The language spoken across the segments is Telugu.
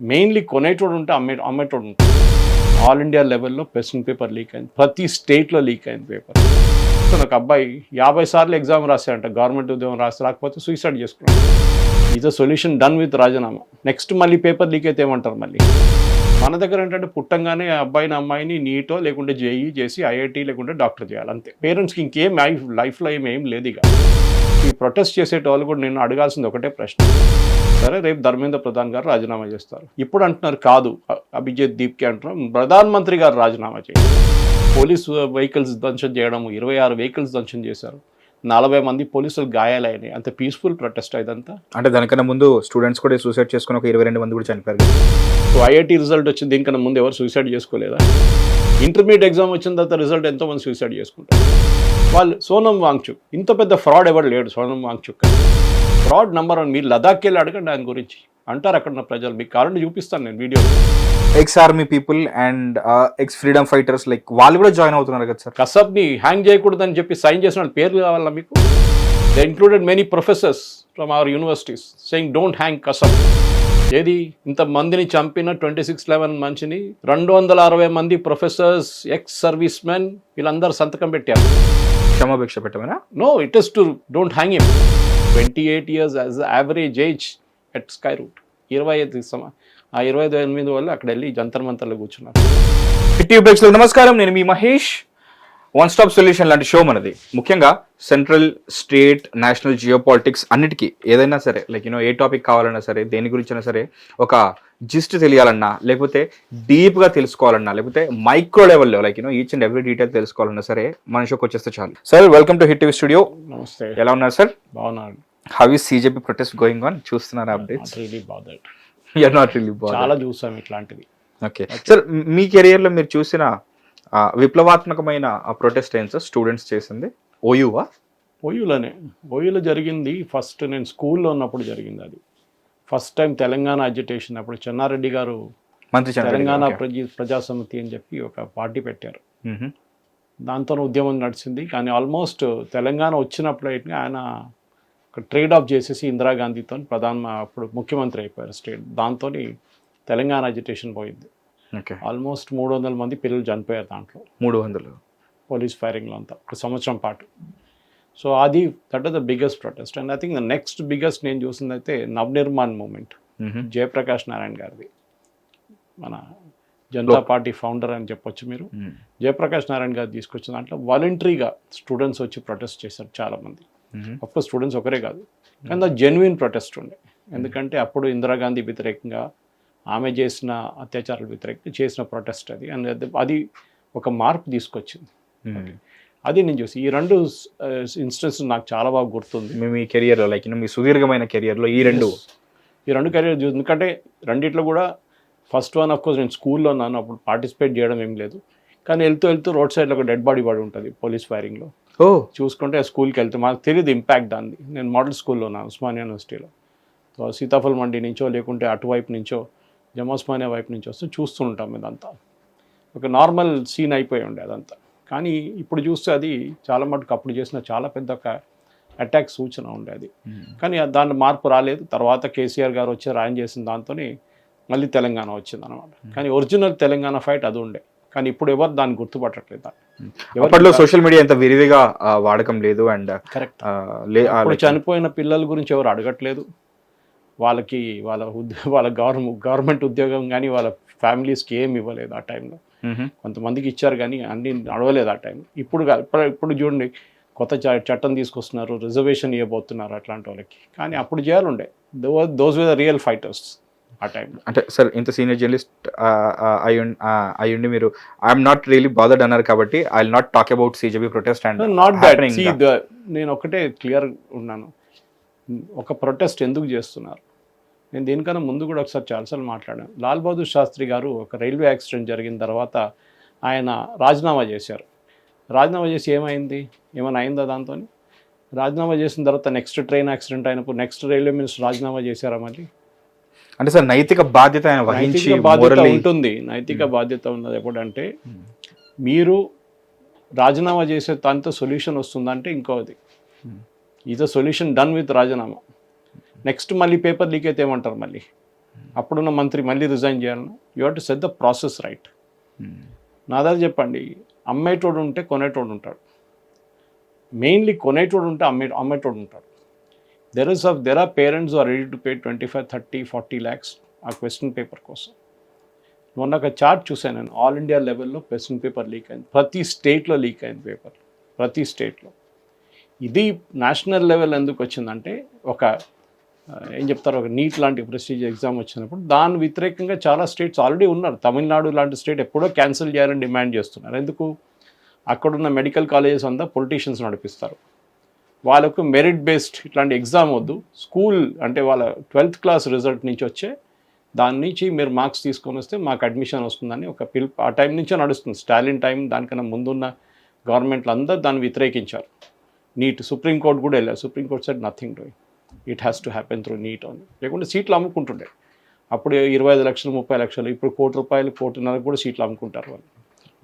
మెయిన్లీ కొనేటోడు ఉంటే అమ్మేటోడు ఉంటాడు. ఆల్ ఇండియా లెవెల్లో క్వశ్చన్ పేపర్ లీక్ అయింది, ప్రతి స్టేట్లో లీక్ అయింది పేపర్. సో నాకు అబ్బాయి 50 సార్లు ఎగ్జామ్ రాశాడంట, గవర్నమెంట్ ఉద్యోగం రాకపోతే సూసైడ్ చేసుకున్నాడు. Is a solution done with రాజీనామా. నెక్స్ట్ మళ్ళీ పేపర్ లీక్ అయితే ఏమంటారు మళ్ళీ? మన దగ్గర ఏంటంటే పుట్టంగానే అబ్బాయిని అమ్మాయిని నీటో లేకుంటే జేఈ చేసి ఐఐటీ లేకుంటే డాక్టర్ చేయాలి అంతే. పేరెంట్స్కి ఇంకేం లైఫ్లో ఏం లేదు. ఇక ఈ ప్రొటెస్ట్ చేసేటోళ్ళు కూడా నేను అడగాల్సింది ఒకటే ప్రశ్న, సరే రేపు ధర్మేంద్ర ప్రధాన్ గారు రాజీనామా చేస్తారు, ఇప్పుడు అంటున్నారు కాదు అభిజిత్ దీప్కి అంటున్నారు ప్రధానమంత్రి గారు రాజీనామా చేయాలి. పోలీసు వెహికల్స్ ధ్వంసం చేయడం, 26 వెహికల్స్ ధ్వంసం చేశారు, 40 మంది పోలీసులు గాయాలైనాయి. అంత పీస్ఫుల్ ప్రొటెస్ట్ ఇదంతా. అంటే దానికన్నా ముందు స్టూడెంట్స్ కూడా సూసైడ్ చేసుకుని ఒక 22 మంది కూడా చనిపోయారు. సో ఐఐటీ రిజల్ట్ వచ్చింది, దీనికన్నా ముందు ఎవరు సూసైడ్ చేసుకోలేదా? ఇంటర్మీడియట్ ఎగ్జామ్ వచ్చిన తర్వాత రిజల్ట్ ఎంతోమంది సూసైడ్ చేసుకుంటారు. వాళ్ళు సోనం వాంగ్చుక్, ఇంత పెద్ద ఫ్రాడ్ ఎవరు లేడు సోనం వాంగ్చుక్. Fraud number 1. మీరు లదాఖ్కి వెళ్ళి అడగండి ఆయన గురించి, అంటారు అక్కడ ఉన్న ప్రజలు. మీకు కావాలంటే చూపిస్తాను నేను video. X army people and ex freedom fighters like వాళ్ళు కూడా జాయిన్ అవుతున్నారు కదా సార్. కసబ్ని హ్యాంగ్ చేయకూడదని చెప్పి సైన్ చేసిన వాళ్ళ పేర్లు కావాలా మీకు? They included many professors from our universities saying don't hang Kasab. ఏది ఇంత మందిని చంపిన 26/11 మంచిని 260 మంది ప్రొఫెసర్స్, ఎక్స్ సర్వీస్ మెన్ వీళ్ళందరూ సంతకం పెట్టారు. క్షమాభిక్ష పెట్టమనా? No, it is to don't hang him. 28 years as average age at Skyroot. 28 వల్ల అక్కడ వెళ్ళి జంతర్ మంతర్లో కూర్చున్నారు. హిట్ టీవీ ప్రేక్షకులకు నమస్కారం, నేను మీ మహేష్. వన్ స్టాప్ సొల్యూషన్ లాంటి షో మనది. ముఖ్యంగా central, state, national geo politics అన్నిటికీ ఏదైనా సరే లైక్ ఏ టాపిక్ కావాలన్నా సరే, దేని గురించి అయినా సరే ఒక జిస్ట్ తెలియాలన్నా, లేకపోతే డీప్గా తెలుసుకోవాలన్నా, లేకపోతే మైక్రో లెవెల్లో like each and every detail తెలుసుకోవాలన్నా సరే మన షోకి వచ్చేస్తే చాలు. Sir welcome to hit TV studio. నమస్తే. ఎలా ఉన్నారు సార్? బాగున్నాను. How is CJP protest going on? చూస్తున్నారా updates? You're not really bothered. చాలా చూసాం ఇట్లాంటివి. ఓకే సార్, మీ కెరియర్లో మీరు చూసిన విప్లవాత్మకమైన ప్రొటెస్ట్ ఏంటి సార్? స్టూడెంట్స్ చేసింది ఓయూవా? ఓయూలో జరిగింది. ఫస్ట్ నేను స్కూల్లో ఉన్నప్పుడు జరిగింది అది. ఫస్ట్ టైం తెలంగాణ అజిటేషన్ అప్పుడు చెన్నారెడ్డి గారు మంత్రి తెలంగాణ ప్రజాసమితి అని చెప్పి ఒక పార్టీ పెట్టారు. దాంతో ఉద్యమం నడిచింది. కానీ ఆల్మోస్ట్ తెలంగాణ వచ్చినప్పుడు ఆయన ఒక ట్రేడ్ ఆఫ్ చేసేసి ఇందిరాగాంధీతో అప్పుడు ముఖ్యమంత్రి అయిపోయారు స్టేట్. దాంతో తెలంగాణ అజిటేషన్ పోయింది. ఆల్మోస్ట్ 300 మంది పిల్లలు చనిపోయారు దాంట్లో. 300 పోలీస్ ఫైరింగ్లో అంతా ఒక సంవత్సరం పాటు. సో అది that is the biggest protest. And I think the next biggest నేను చూసింది అయితే నవనిర్మాణ్ మూమెంట్, జయప్రకాష్ నారాయణ గారిది. మన జనతా పార్టీ ఫౌండర్ అని చెప్పొచ్చు మీరు. జయప్రకాష్ నారాయణ గారు తీసుకొచ్చిన దాంట్లో వాలంటరీగా స్టూడెంట్స్ వచ్చి ప్రొటెస్ట్ చేశారు చాలామంది. అఫ్కోర్స్ స్టూడెంట్స్ ఒకరే కాదు, కానీ ద జెన్యున్ ప్రొటెస్ట్ ఉండే. ఎందుకంటే అప్పుడు ఇందిరాగాంధీ వ్యతిరేకంగా, ఆమె చేసిన అత్యాచారాల వ్యతిరేకంగా చేసిన ప్రొటెస్ట్ అది. అండ్ అది ఒక మార్పు తీసుకొచ్చింది. అది నేను చూసి ఈ 2 ఇన్స్టెన్స్ నాకు చాలా బాగా గుర్తుంది మీ కెరియర్లో, లైక్ మీ సుదీర్ఘమైన కెరియర్లో ఈ రెండు కెరియర్ చూసి. ఎందుకంటే రెండిట్లో కూడా ఫస్ట్ వన్ అఫ్కోర్స్ నేను స్కూల్లో ఉన్నాను, అప్పుడు పార్టిసిపేట్ చేయడం ఏం లేదు. కానీ వెళ్తూ రోడ్ సైడ్లో ఒక డెడ్ బాడీ పడి ఉంటుంది పోలీస్ ఫైరింగ్లో. చూసుకుంటే ఆ స్కూల్కి వెళ్తే మాకు తెలియదు ఇంపాక్ట్ దాన్ని. నేను మోడల్ స్కూల్లో ఉన్నాను ఉస్మానియా యూనివర్సిటీలో. సో సీతాఫల్ మండి నుంచో లేకుంటే అటువైపు నుంచో జమ్మూ ఉస్మానియా వైపు నుంచి వస్తూ చూస్తూ ఉంటాం. ఇదంతా ఒక నార్మల్ సీన్ అయిపోయి ఉండే అదంతా. కానీ ఇప్పుడు చూస్తే అది చాలా మటుకు అప్పుడు చేసిన చాలా పెద్ద ఒక అటాక్ సూచన ఉండే అది. కానీ దాంట్లో మార్పు రాలేదు. తర్వాత కేసీఆర్ గారు వచ్చారు, ఆయన చేసిన దాంతో మళ్ళీ తెలంగాణ వచ్చింది అనమాట. కానీ ఒరిజినల్ తెలంగాణ ఫైట్ అది ఉండే. కానీ ఇప్పుడు ఎవరు దాన్ని గుర్తుపట్టట్లేదు. అప్పట్లో సోషల్ మీడియా అంత విరివిగా వాడకం లేదు. అండ్ కరెక్ట్, చనిపోయిన పిల్లల గురించి ఎవరు అడగట్లేదు. వాళ్ళకి వాళ్ళ గవర్నమెంట్ ఉద్యోగం కానీ వాళ్ళ ఫ్యామిలీస్కి ఏమి ఇవ్వలేదు ఆ టైంలో. కొంతమందికి ఇచ్చారు కానీ అన్ని అడవలేదు ఆ టైం. ఇప్పుడు చూడండి కొత్త చట్టం తీసుకొస్తున్నారు, రిజర్వేషన్ ఇవ్వబోతున్నారు అట్లాంటి వాళ్ళకి. కానీ అప్పుడు చేయాలండే. Those were the real fighters ఆ టైంలో. అంటే సార్ ఇంత సీనియర్ జర్నలిస్ట్ అయ్యుండి మీరు ఐఎమ్ నాట్ రియలీ బాదర్డ్ అన్నారు కాబట్టి I will not talk about CJP protest and not that. నేను ఒకటే క్లియర్ ఉన్నాను, ఒక ప్రొటెస్ట్ ఎందుకు చేస్తున్నారు. నేను దీనికన్నా ముందు కూడా ఒకసారి చాలాసార్లు మాట్లాడాను. లాల్ బహదూర్ శాస్త్రి గారు ఒక రైల్వే యాక్సిడెంట్ జరిగిన తర్వాత ఆయన రాజీనామా చేశారు. రాజీనామా చేసి ఏమైనా అయిందా దాంతో? రాజీనామా చేసిన తర్వాత నెక్స్ట్ ట్రైన్ యాక్సిడెంట్ అయినప్పుడు నెక్స్ట్ రైల్వే మినిస్టర్ రాజీనామా చేశారా మళ్ళీ? అంటే సార్ నైతిక బాధ్యత ఉంటుంది. నైతిక బాధ్యత ఉన్నది ఎప్పుడంటే మీరు రాజీనామా చేసే దాంతో సొల్యూషన్ వస్తుందంటే ఇంకోది is a solution done with రాజీనామా. నెక్స్ట్ మళ్ళీ పేపర్ లీక్ అయితే ఏమంటారు మళ్ళీ? అప్పుడున్న మంత్రి మళ్ళీ రిజైన్ చేయాలన్నా you have to set the process right. నా దగ్గర చెప్పండి, అమ్మేటోడు ఉంటే కొనేటోడు ఉంటాడు. మెయిన్లీ కొనేటోడు ఉంటే అమ్మేటోడు ఉంటాడు. There are parents are ready to pay 25, 30, 40 lakhs ఆ క్వశ్చన్ పేపర్ కోసం. మొన్న ఒక చార్ట్ చూశాను నేను, ఆల్ ఇండియా లెవెల్లో క్వశ్చన్ పేపర్ లీక్ అయింది. ప్రతి స్టేట్లో లీక్ అయింది పేపర్, ప్రతి స్టేట్లో. ఇది నేషనల్ లెవెల్ ఎందుకు వచ్చిందంటే ఒక ఏం చెప్తారు, ఒక నీట్ లాంటి ప్రెస్టీజ్ ఎగ్జామ్ వచ్చినప్పుడు దాని వ్యతిరేకంగా చాలా స్టేట్స్ ఆల్రెడీ ఉన్నారు. తమిళనాడు లాంటి స్టేట్ ఎప్పుడో క్యాన్సిల్ చేయాలని డిమాండ్ చేస్తున్నారు. ఎందుకు? అక్కడున్న మెడికల్ కాలేజెస్ అంతా పొలిటీషియన్స్ నడిపిస్తారు. వాళ్ళకు మెరిట్ బేస్డ్ ఇట్లాంటి ఎగ్జామ్ వద్దు, స్కూల్ అంటే వాళ్ళ 12th క్లాస్ రిజల్ట్ నుంచి వచ్చే దాని నుంచి మీరు మార్క్స్ తీసుకొని వస్తే మాకు అడ్మిషన్ వస్తుందని ఒక పిలుపు ఆ టైం నుంచే నడుస్తుంది. స్టాలిన్ టైం దానికన్నా ముందున్న గవర్నమెంట్లు అందరూ దాన్ని వ్యతిరేకించారు. నీట్ సుప్రీంకోర్టు కూడా వెళ్ళారు. Supreme court said nothing doing, it has to happen through NEET అని. లేకుంటే సీట్లు అమ్ముకుంటుండే. అప్పుడు 25 లక్షలు 30 లక్షలు, ఇప్పుడు ₹1 కోటి, ₹1.5 కోటి కూడా సీట్లు అమ్ముకుంటారు వాళ్ళు.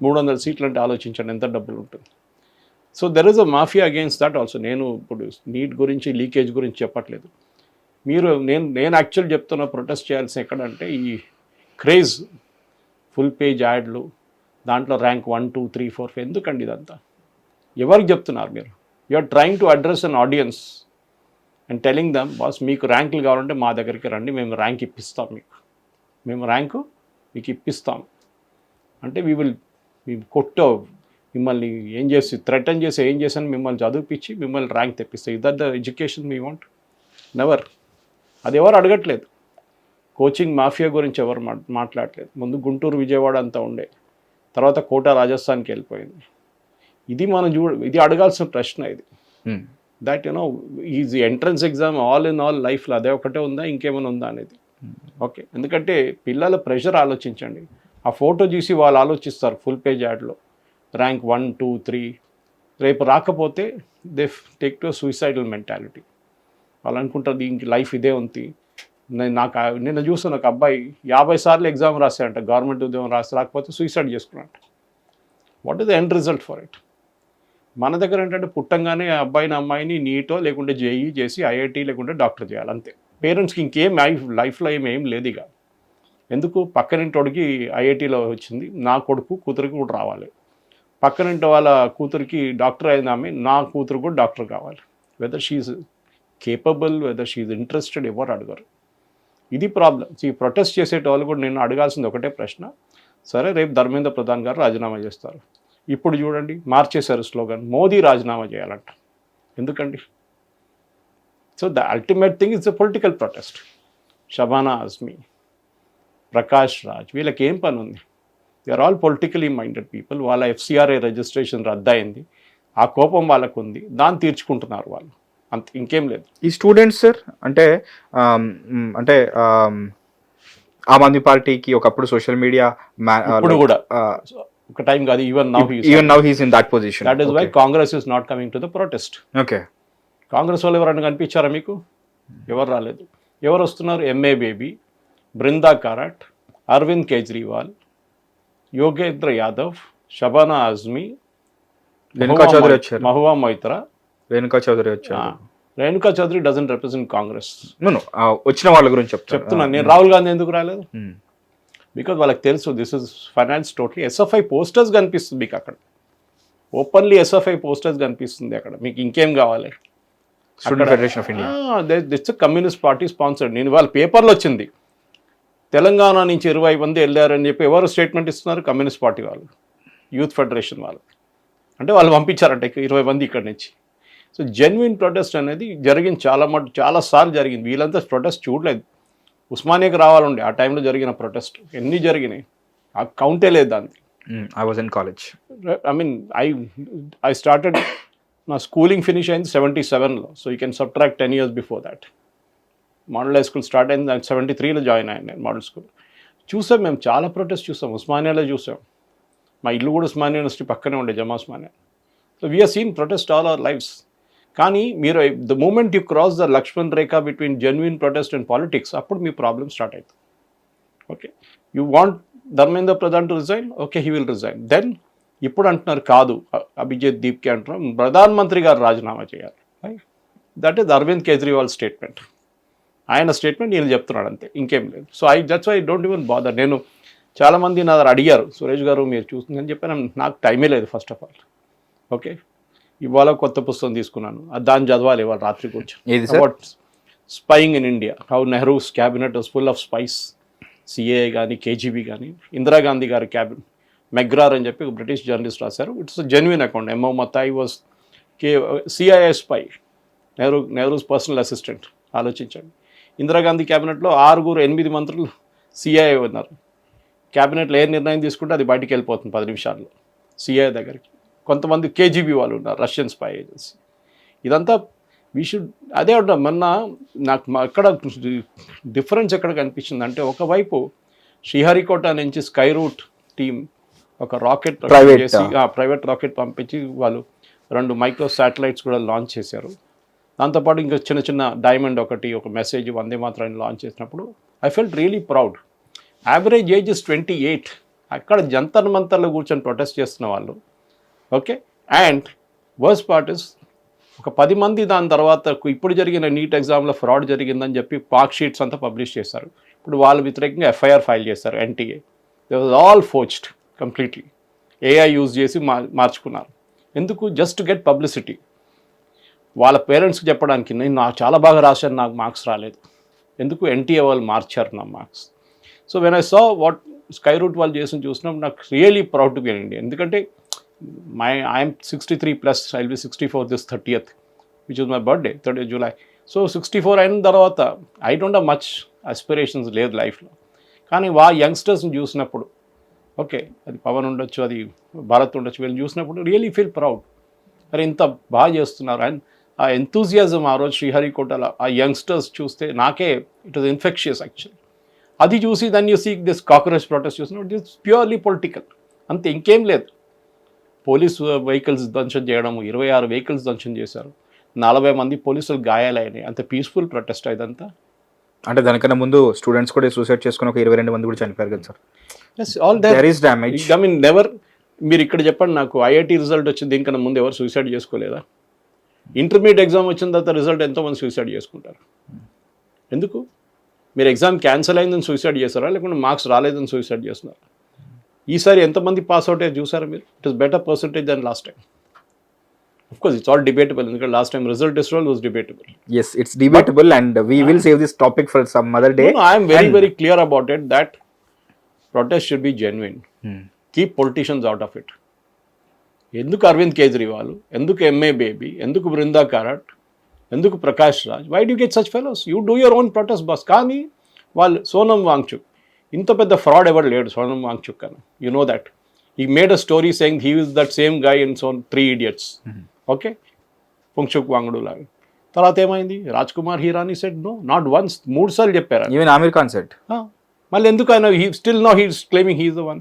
300 సీట్లు అంటే ఆలోచించండి ఎంత డబ్బులు ఉంటుంది. So there is a mafia against that also. నేను ఇప్పుడు నీట్ గురించి లీకేజ్ గురించి చెప్పట్లేదు. నేను యాక్చువల్ చెప్తున్న ప్రొటెస్ట్ చేయాల్సిన ఎక్కడంటే ఈ క్రేజ్ ఫుల్ పేజ్ యాడ్లు, దాంట్లో ర్యాంక్ 1, 2, 3, 4, 5 ఎందుకండి ఇదంతా? ఎవరికి చెప్తున్నారు మీరు? You are trying to address an audience and telling them, boss మీకు ర్యాంకులు కావాలంటే మా దగ్గరికి రండి, మేము ర్యాంక్ ఇప్పిస్తాం మేము ర్యాంకు మీకు ఇప్పిస్తాం అంటే మేము మిమ్మల్ని ఏం చేసి థ్రెటన్ చేసి ఏం చేశాను, మిమ్మల్ని చదివిపించి మిమ్మల్ని ర్యాంక్ తెప్పిస్తాం. Either the education me want? Never. అది ఎవరు అడగట్లేదు. కోచింగ్ మాఫియా గురించి ఎవరు మాట్లాడలేదు. ముందు గుంటూరు విజయవాడ అంతా ఉండే, తర్వాత కోటా రాజస్థాన్కి వెళ్ళిపోయింది. ఇది మనం ఇది అడగాల్సిన ప్రశ్న ఇది. That you know is entrance exam all in all లైఫ్లో అదే ఒకటే ఉందా, ఇంకేమైనా ఉందా అనేది. ఓకే, ఎందుకంటే పిల్లల ప్రెషర్ ఆలోచించండి. ఆ ఫోటో చూసి వాళ్ళు ఆలోచిస్తారు ఫుల్ పేజ్ యాడ్లో ర్యాంక్ 1, 2, 3. రేపు రాకపోతే they take to suicidal mentality. వాళ్ళు అనుకుంటారు దీనికి లైఫ్ ఇదే ఉంది. నిన్న చూస్తున్న ఒక అబ్బాయి 50 సార్లు ఎగ్జామ్ రాశాడంట, గవర్నమెంట్ ఉద్యోగం రాకపోతే సూసైడ్ చేసుకున్నాడు. What is the end result for it? మన దగ్గర ఏంటంటే పుట్టంగానే అబ్బాయిని అమ్మాయిని నీటో లేకుంటే జేఈ చేసి ఐఐటి లేకుంటే డాక్టర్ చేయాలి అంతే. పేరెంట్స్కి ఇంకేం లైఫ్లో ఏం లేదు. ఇక ఎందుకు? పక్కనింటోడికి ఐఐటీలో వచ్చింది, నా కూతురికి కూడా రావాలి. పక్కనింటి వాళ్ళ కూతురికి డాక్టర్ అయిన ఆమె, నా కూతురు కూడా డాక్టర్ కావాలి. Whether she's capable, whether she's interested, ఎవరు అడగరు. ఇది ప్రాబ్లం. ఈ ప్రొటెస్ట్ చేసేటోళ్ళు కూడా నేను అడగాల్సింది ఒకటే ప్రశ్న, సరే రేపు ధర్మేంద్ర ప్రధాన్ గారు రాజీనామా చేస్తారు. ఇప్పుడు చూడండి మార్చేశారు స్లోగన్, మోదీ రాజీనామా చేయాలంట. ఎందుకండి? So the ultimate thing is the political protest. Shabana Azmi, Prakash Raj, వీళ్ళకి ఏం పని ఉంది? They are all politically minded people. వాళ్ళ FCRA రిజిస్ట్రేషన్ రద్దయింది, ఆ కోపం వాళ్ళకు ఉంది, దాన్ని తీర్చుకుంటున్నారు వాళ్ళు, అంత ఇంకేం లేదు. ఈ స్టూడెంట్స్ సార్ అంటే ఆమ్ ఆద్మీ పార్టీకి ఒకప్పుడు సోషల్ మీడియా ఇప్పుడు కూడా ఒక టైం కాదు, even now he's in that position. That is why Congress is not coming to the protest. Okay, Congress వాళ్ళు ఎవరైనా కనిపించారా మీకు? ఎవరు రాలేదు. ఎవరు వస్తున్నారు? MA Baby, Brinda Karat, Arvind Kejriwal, Yogendra Yadav, Shabana Azmi, Mahua Moitra, Renuka Chowdhury doesn't represent Congress. వచ్చిన వాళ్ళ గురించి చెప్తున్నాను నేను. రాహుల్ గాంధీ ఎందుకు రాలేదు? బికాజ్ వాళ్ళకి తెలుసు this is finance totally. SFI posters కనిపిస్తుంది మీకు అక్కడ, ఓపెన్లీ SFI పోస్టర్స్ కనిపిస్తుంది అక్కడ. మీకు ఇంకేం కావాలి? Student Federation of India, that's communist party sponsored. నేను వాళ్ళ పేపర్లో వచ్చింది, తెలంగాణ నుంచి 20 మంది వెళ్ళారని చెప్పి ఎవరు స్టేట్మెంట్ ఇస్తున్నారు? కమ్యూనిస్ట్ పార్టీ వాళ్ళు, యూత్ ఫెడరేషన్ వాళ్ళు. అంటే వాళ్ళు పంపించారంట 20 మంది ఇక్కడి నుంచి. సో జెన్యున్ ప్రొటెస్ట్ అనేది జరిగింది, చాలాసార్లు జరిగింది. వీళ్ళంతా ప్రొటెస్ట్ చూడలేదు. ఉస్మానియాకి రావాలండి ఆ టైంలో జరిగిన ప్రొటెస్ట్ ఎన్ని జరిగినాయి, ఆ కౌంటే లేదు దానికి. I was in college. I started, నా స్కూలింగ్ ఫినిష్ అయింది 77లో. So you can subtract 10 years before that. Model high school start అయింది 73లో జాయిన్ అయ్యాను నేను మోడల్ స్కూల్. చూసాం మేము, చాలా ప్రొటెస్ట్ చూసాం. ఉస్మానియాలో చూసాం, మా ఇల్లు కూడా ఉస్మానియా యూనివర్సిటీ పక్కనే ఉండే, Jama Osmania. So we're seen protest all our lives. కానీ మీరు the moment you cross the Lakshman Rekha between genuine protest and politics, అప్పుడు మీ ప్రాబ్లమ్ స్టార్ట్ అవుతుంది. Okay, you want Dharmendra Pradhan to resign, okay he will resign. Then ఇప్పుడు అంటున్నారు కాదు, అభిజిత్ దీప్కి అంటున్నారు ప్రధానమంత్రి గారు రాజీనామా చేయాలి. That is Arvind Kejriwal statement. ఆయన స్టేట్మెంట్ నేను చెప్తున్నాడు అంతే, ఇంకేం లేదు. So that's why don't even bother. నేను చాలామంది నా దగ్గర అడిగారు, సురేష్ గారు మీరు చూస్తుందని చెప్పాను, నాకు టైమే లేదు ఫస్ట్ ఆఫ్ ఆల్. ఓకే, ఇవాళ కొత్త పుస్తకం తీసుకున్నాను, దాన్ని చదవాలి ఇవాళ రాత్రి కూర్చొని. About spying in India, how Nehru's cabinet was full of spice. CAA కానీ కేజీబీ కానీ, ఇందిరాగాంధీ గారి క్యాబినెట్, మెగ్రార్ అని చెప్పి ఒక బ్రిటిష్ జర్నలిస్ట్ రాశారు. It's genuine account. MO మతాయి was CIA spy, Nehru's personal assistant. ఆలోచించండి, ఇందిరాగాంధీ క్యాబినెట్లో 8 మంత్రులు సిఐఏ ఉన్నారు. క్యాబినెట్లో ఏ నిర్ణయం తీసుకుంటే అది బయటికి వెళ్ళిపోతుంది 10 నిమిషాల్లో సిఐఏ దగ్గరికి. కొంతమంది కేజీబీ వాళ్ళు ఉన్నారు, రష్యన్ స్పై ఏజెన్సీ. ఇదంతా వీ షుడ్, అదే ఉంటాం. మొన్న నాకు ఎక్కడ డిఫరెన్స్ ఎక్కడ కనిపించింది అంటే, ఒకవైపు శ్రీహరికోట నుంచి స్కై రూట్ టీం ఒక రాకెట్ చేసి, ప్రైవేట్ రాకెట్ పంపించి వాళ్ళు 2 మైక్రో శాటిలైట్స్ కూడా లాంచ్ చేశారు. దాంతోపాటు ఇంకా చిన్న చిన్న డైమండ్ ఒకటి, ఒక మెసేజ్ వందే మాత్రాన్ని లాంచ్ చేసినప్పుడు I felt really proud. Average age is 28. అక్కడ జంతర్ మంతర్లో కూర్చొని ప్రొటెస్ట్ చేస్తున్న వాళ్ళు. Okay, and worst part is ఒక 10 మంది దాని తర్వాత ఇప్పుడు జరిగిన నీట్ ఎగ్జామ్లో ఫ్రాడ్ జరిగిందని చెప్పి పాక్ షీట్స్ అంతా పబ్లిష్ చేశారు. ఇప్పుడు వాళ్ళ వ్యతిరేకంగా ఎఫ్ఐఆర్ ఫైల్ చేశారు, NTA. They was all forged completely. AI use చేసి మార్చుకున్నారు. ఎందుకు? Just to get publicity. వాళ్ళ పేరెంట్స్కి చెప్పడానికి, నేను నాకు చాలా బాగా రాశాను, నాకు మార్క్స్ రాలేదు. ఎందుకు? NTA వాళ్ళు మార్చారు నా marks. So when I saw what Skyroot వాళ్ళు చేసి చూసినప్పుడు నాకు really proud to be in India. ఎందుకంటే I'm 63+, I will be 64 this 30th, which is my birthday, 30th July. So 64 అయిన తర్వాత I don't have much aspirations లేదు లైఫ్లో. కానీ యంగ్స్టర్స్ని చూసినప్పుడు, ఓకే, అది పవన్ ఉండొచ్చు, అది భారత్ ఉండొచ్చు, వీళ్ళని చూసినప్పుడు రియలీ ఫీల్ ప్రౌడ్. అరే ఇంత బాగా చేస్తున్నారు. అండ్ ఆ ఎంతూజియాజం ఆ రోజు శ్రీహరికోటలో ఆ యంగ్స్టర్స్ చూస్తే నాకే ఇట్ వాజ్ ఇన్ఫెక్షియస్ యాక్చువల్లీ. అది చూసి దాన్ని you seek this cockroach protest చూసినప్పుడు ఇట్ ఈస్ ప్యూర్లీ పొలిటికల్, అంతే, ఇంకేం లేదు. పోలీసు వెహికల్స్ ధ్వంసం చేయడము, 26 వెహికల్స్ ధ్వంసం చేశారు, 40 మంది పోలీసులు గాయాలైనాయి. అంత పీస్ఫుల్ ప్రొటెస్ట్ ఇదంతా. అంటే దానికన్నా ముందు స్టూడెంట్స్ కూడా సూసైడ్ చేసుకుని ఒక 22 మంది కూడా చనిపోయారు కదా sir. All there is damage. I mean never. మీరు ఇక్కడ చెప్పండి నాకు, IIT రిజల్ట్ వచ్చింది దీనికన్నా ముందు ఎవరు సూసైడ్ చేసుకోలేదా? ఇంటర్మీడియట్ ఎగ్జామ్ వచ్చిన తర్వాత రిజల్ట్ ఎంతోమంది సూసైడ్ చేసుకుంటారు. ఎందుకు? మీరు ఎగ్జామ్ క్యాన్సిల్ అయిందని సూసైడ్ చేస్తారా, లేకుంటే మార్క్స్ రాలేదని సూసైడ్ చేస్తున్నారా? ఈసారి ఎంతమంది పాస్ అవుట్ అయ్యారు చూసారా మీరు? It is better percentage then last time. Of course, it's all debatable. Because last time result was debatable. Yes, it's debatable, and we will save this topic for some other day. No, I am very clear about it that protest should be genuine. Keep politicians out of it. ఎందుకు అరవింద్ కేజ్రీవాల్, ఎందుకు MA బేబీ, ఎందుకు బృందా కారట్, ఎందుకు Prakash Raj? Why do get such fellows? You do your own protest boss. కానీ వాళ్ళు సోనం వాంగ్చుక్, ఇంత పెద్ద ఫ్రాడ్ ఎవరు లేడు సోనం వాంగ్చుక్ అని. You know that. He made a story saying he was that same guy in 3 Idiots. Okay, Phunsukh Wangdu లాగా. తర్వాత ఏమైంది? Raj Kumar Hirani said no, not once, 3 సార్లు చెప్పారు. Even Aamir Khan said. మళ్ళీ ఎందుకు ఆయన still no he's claiming he's the one.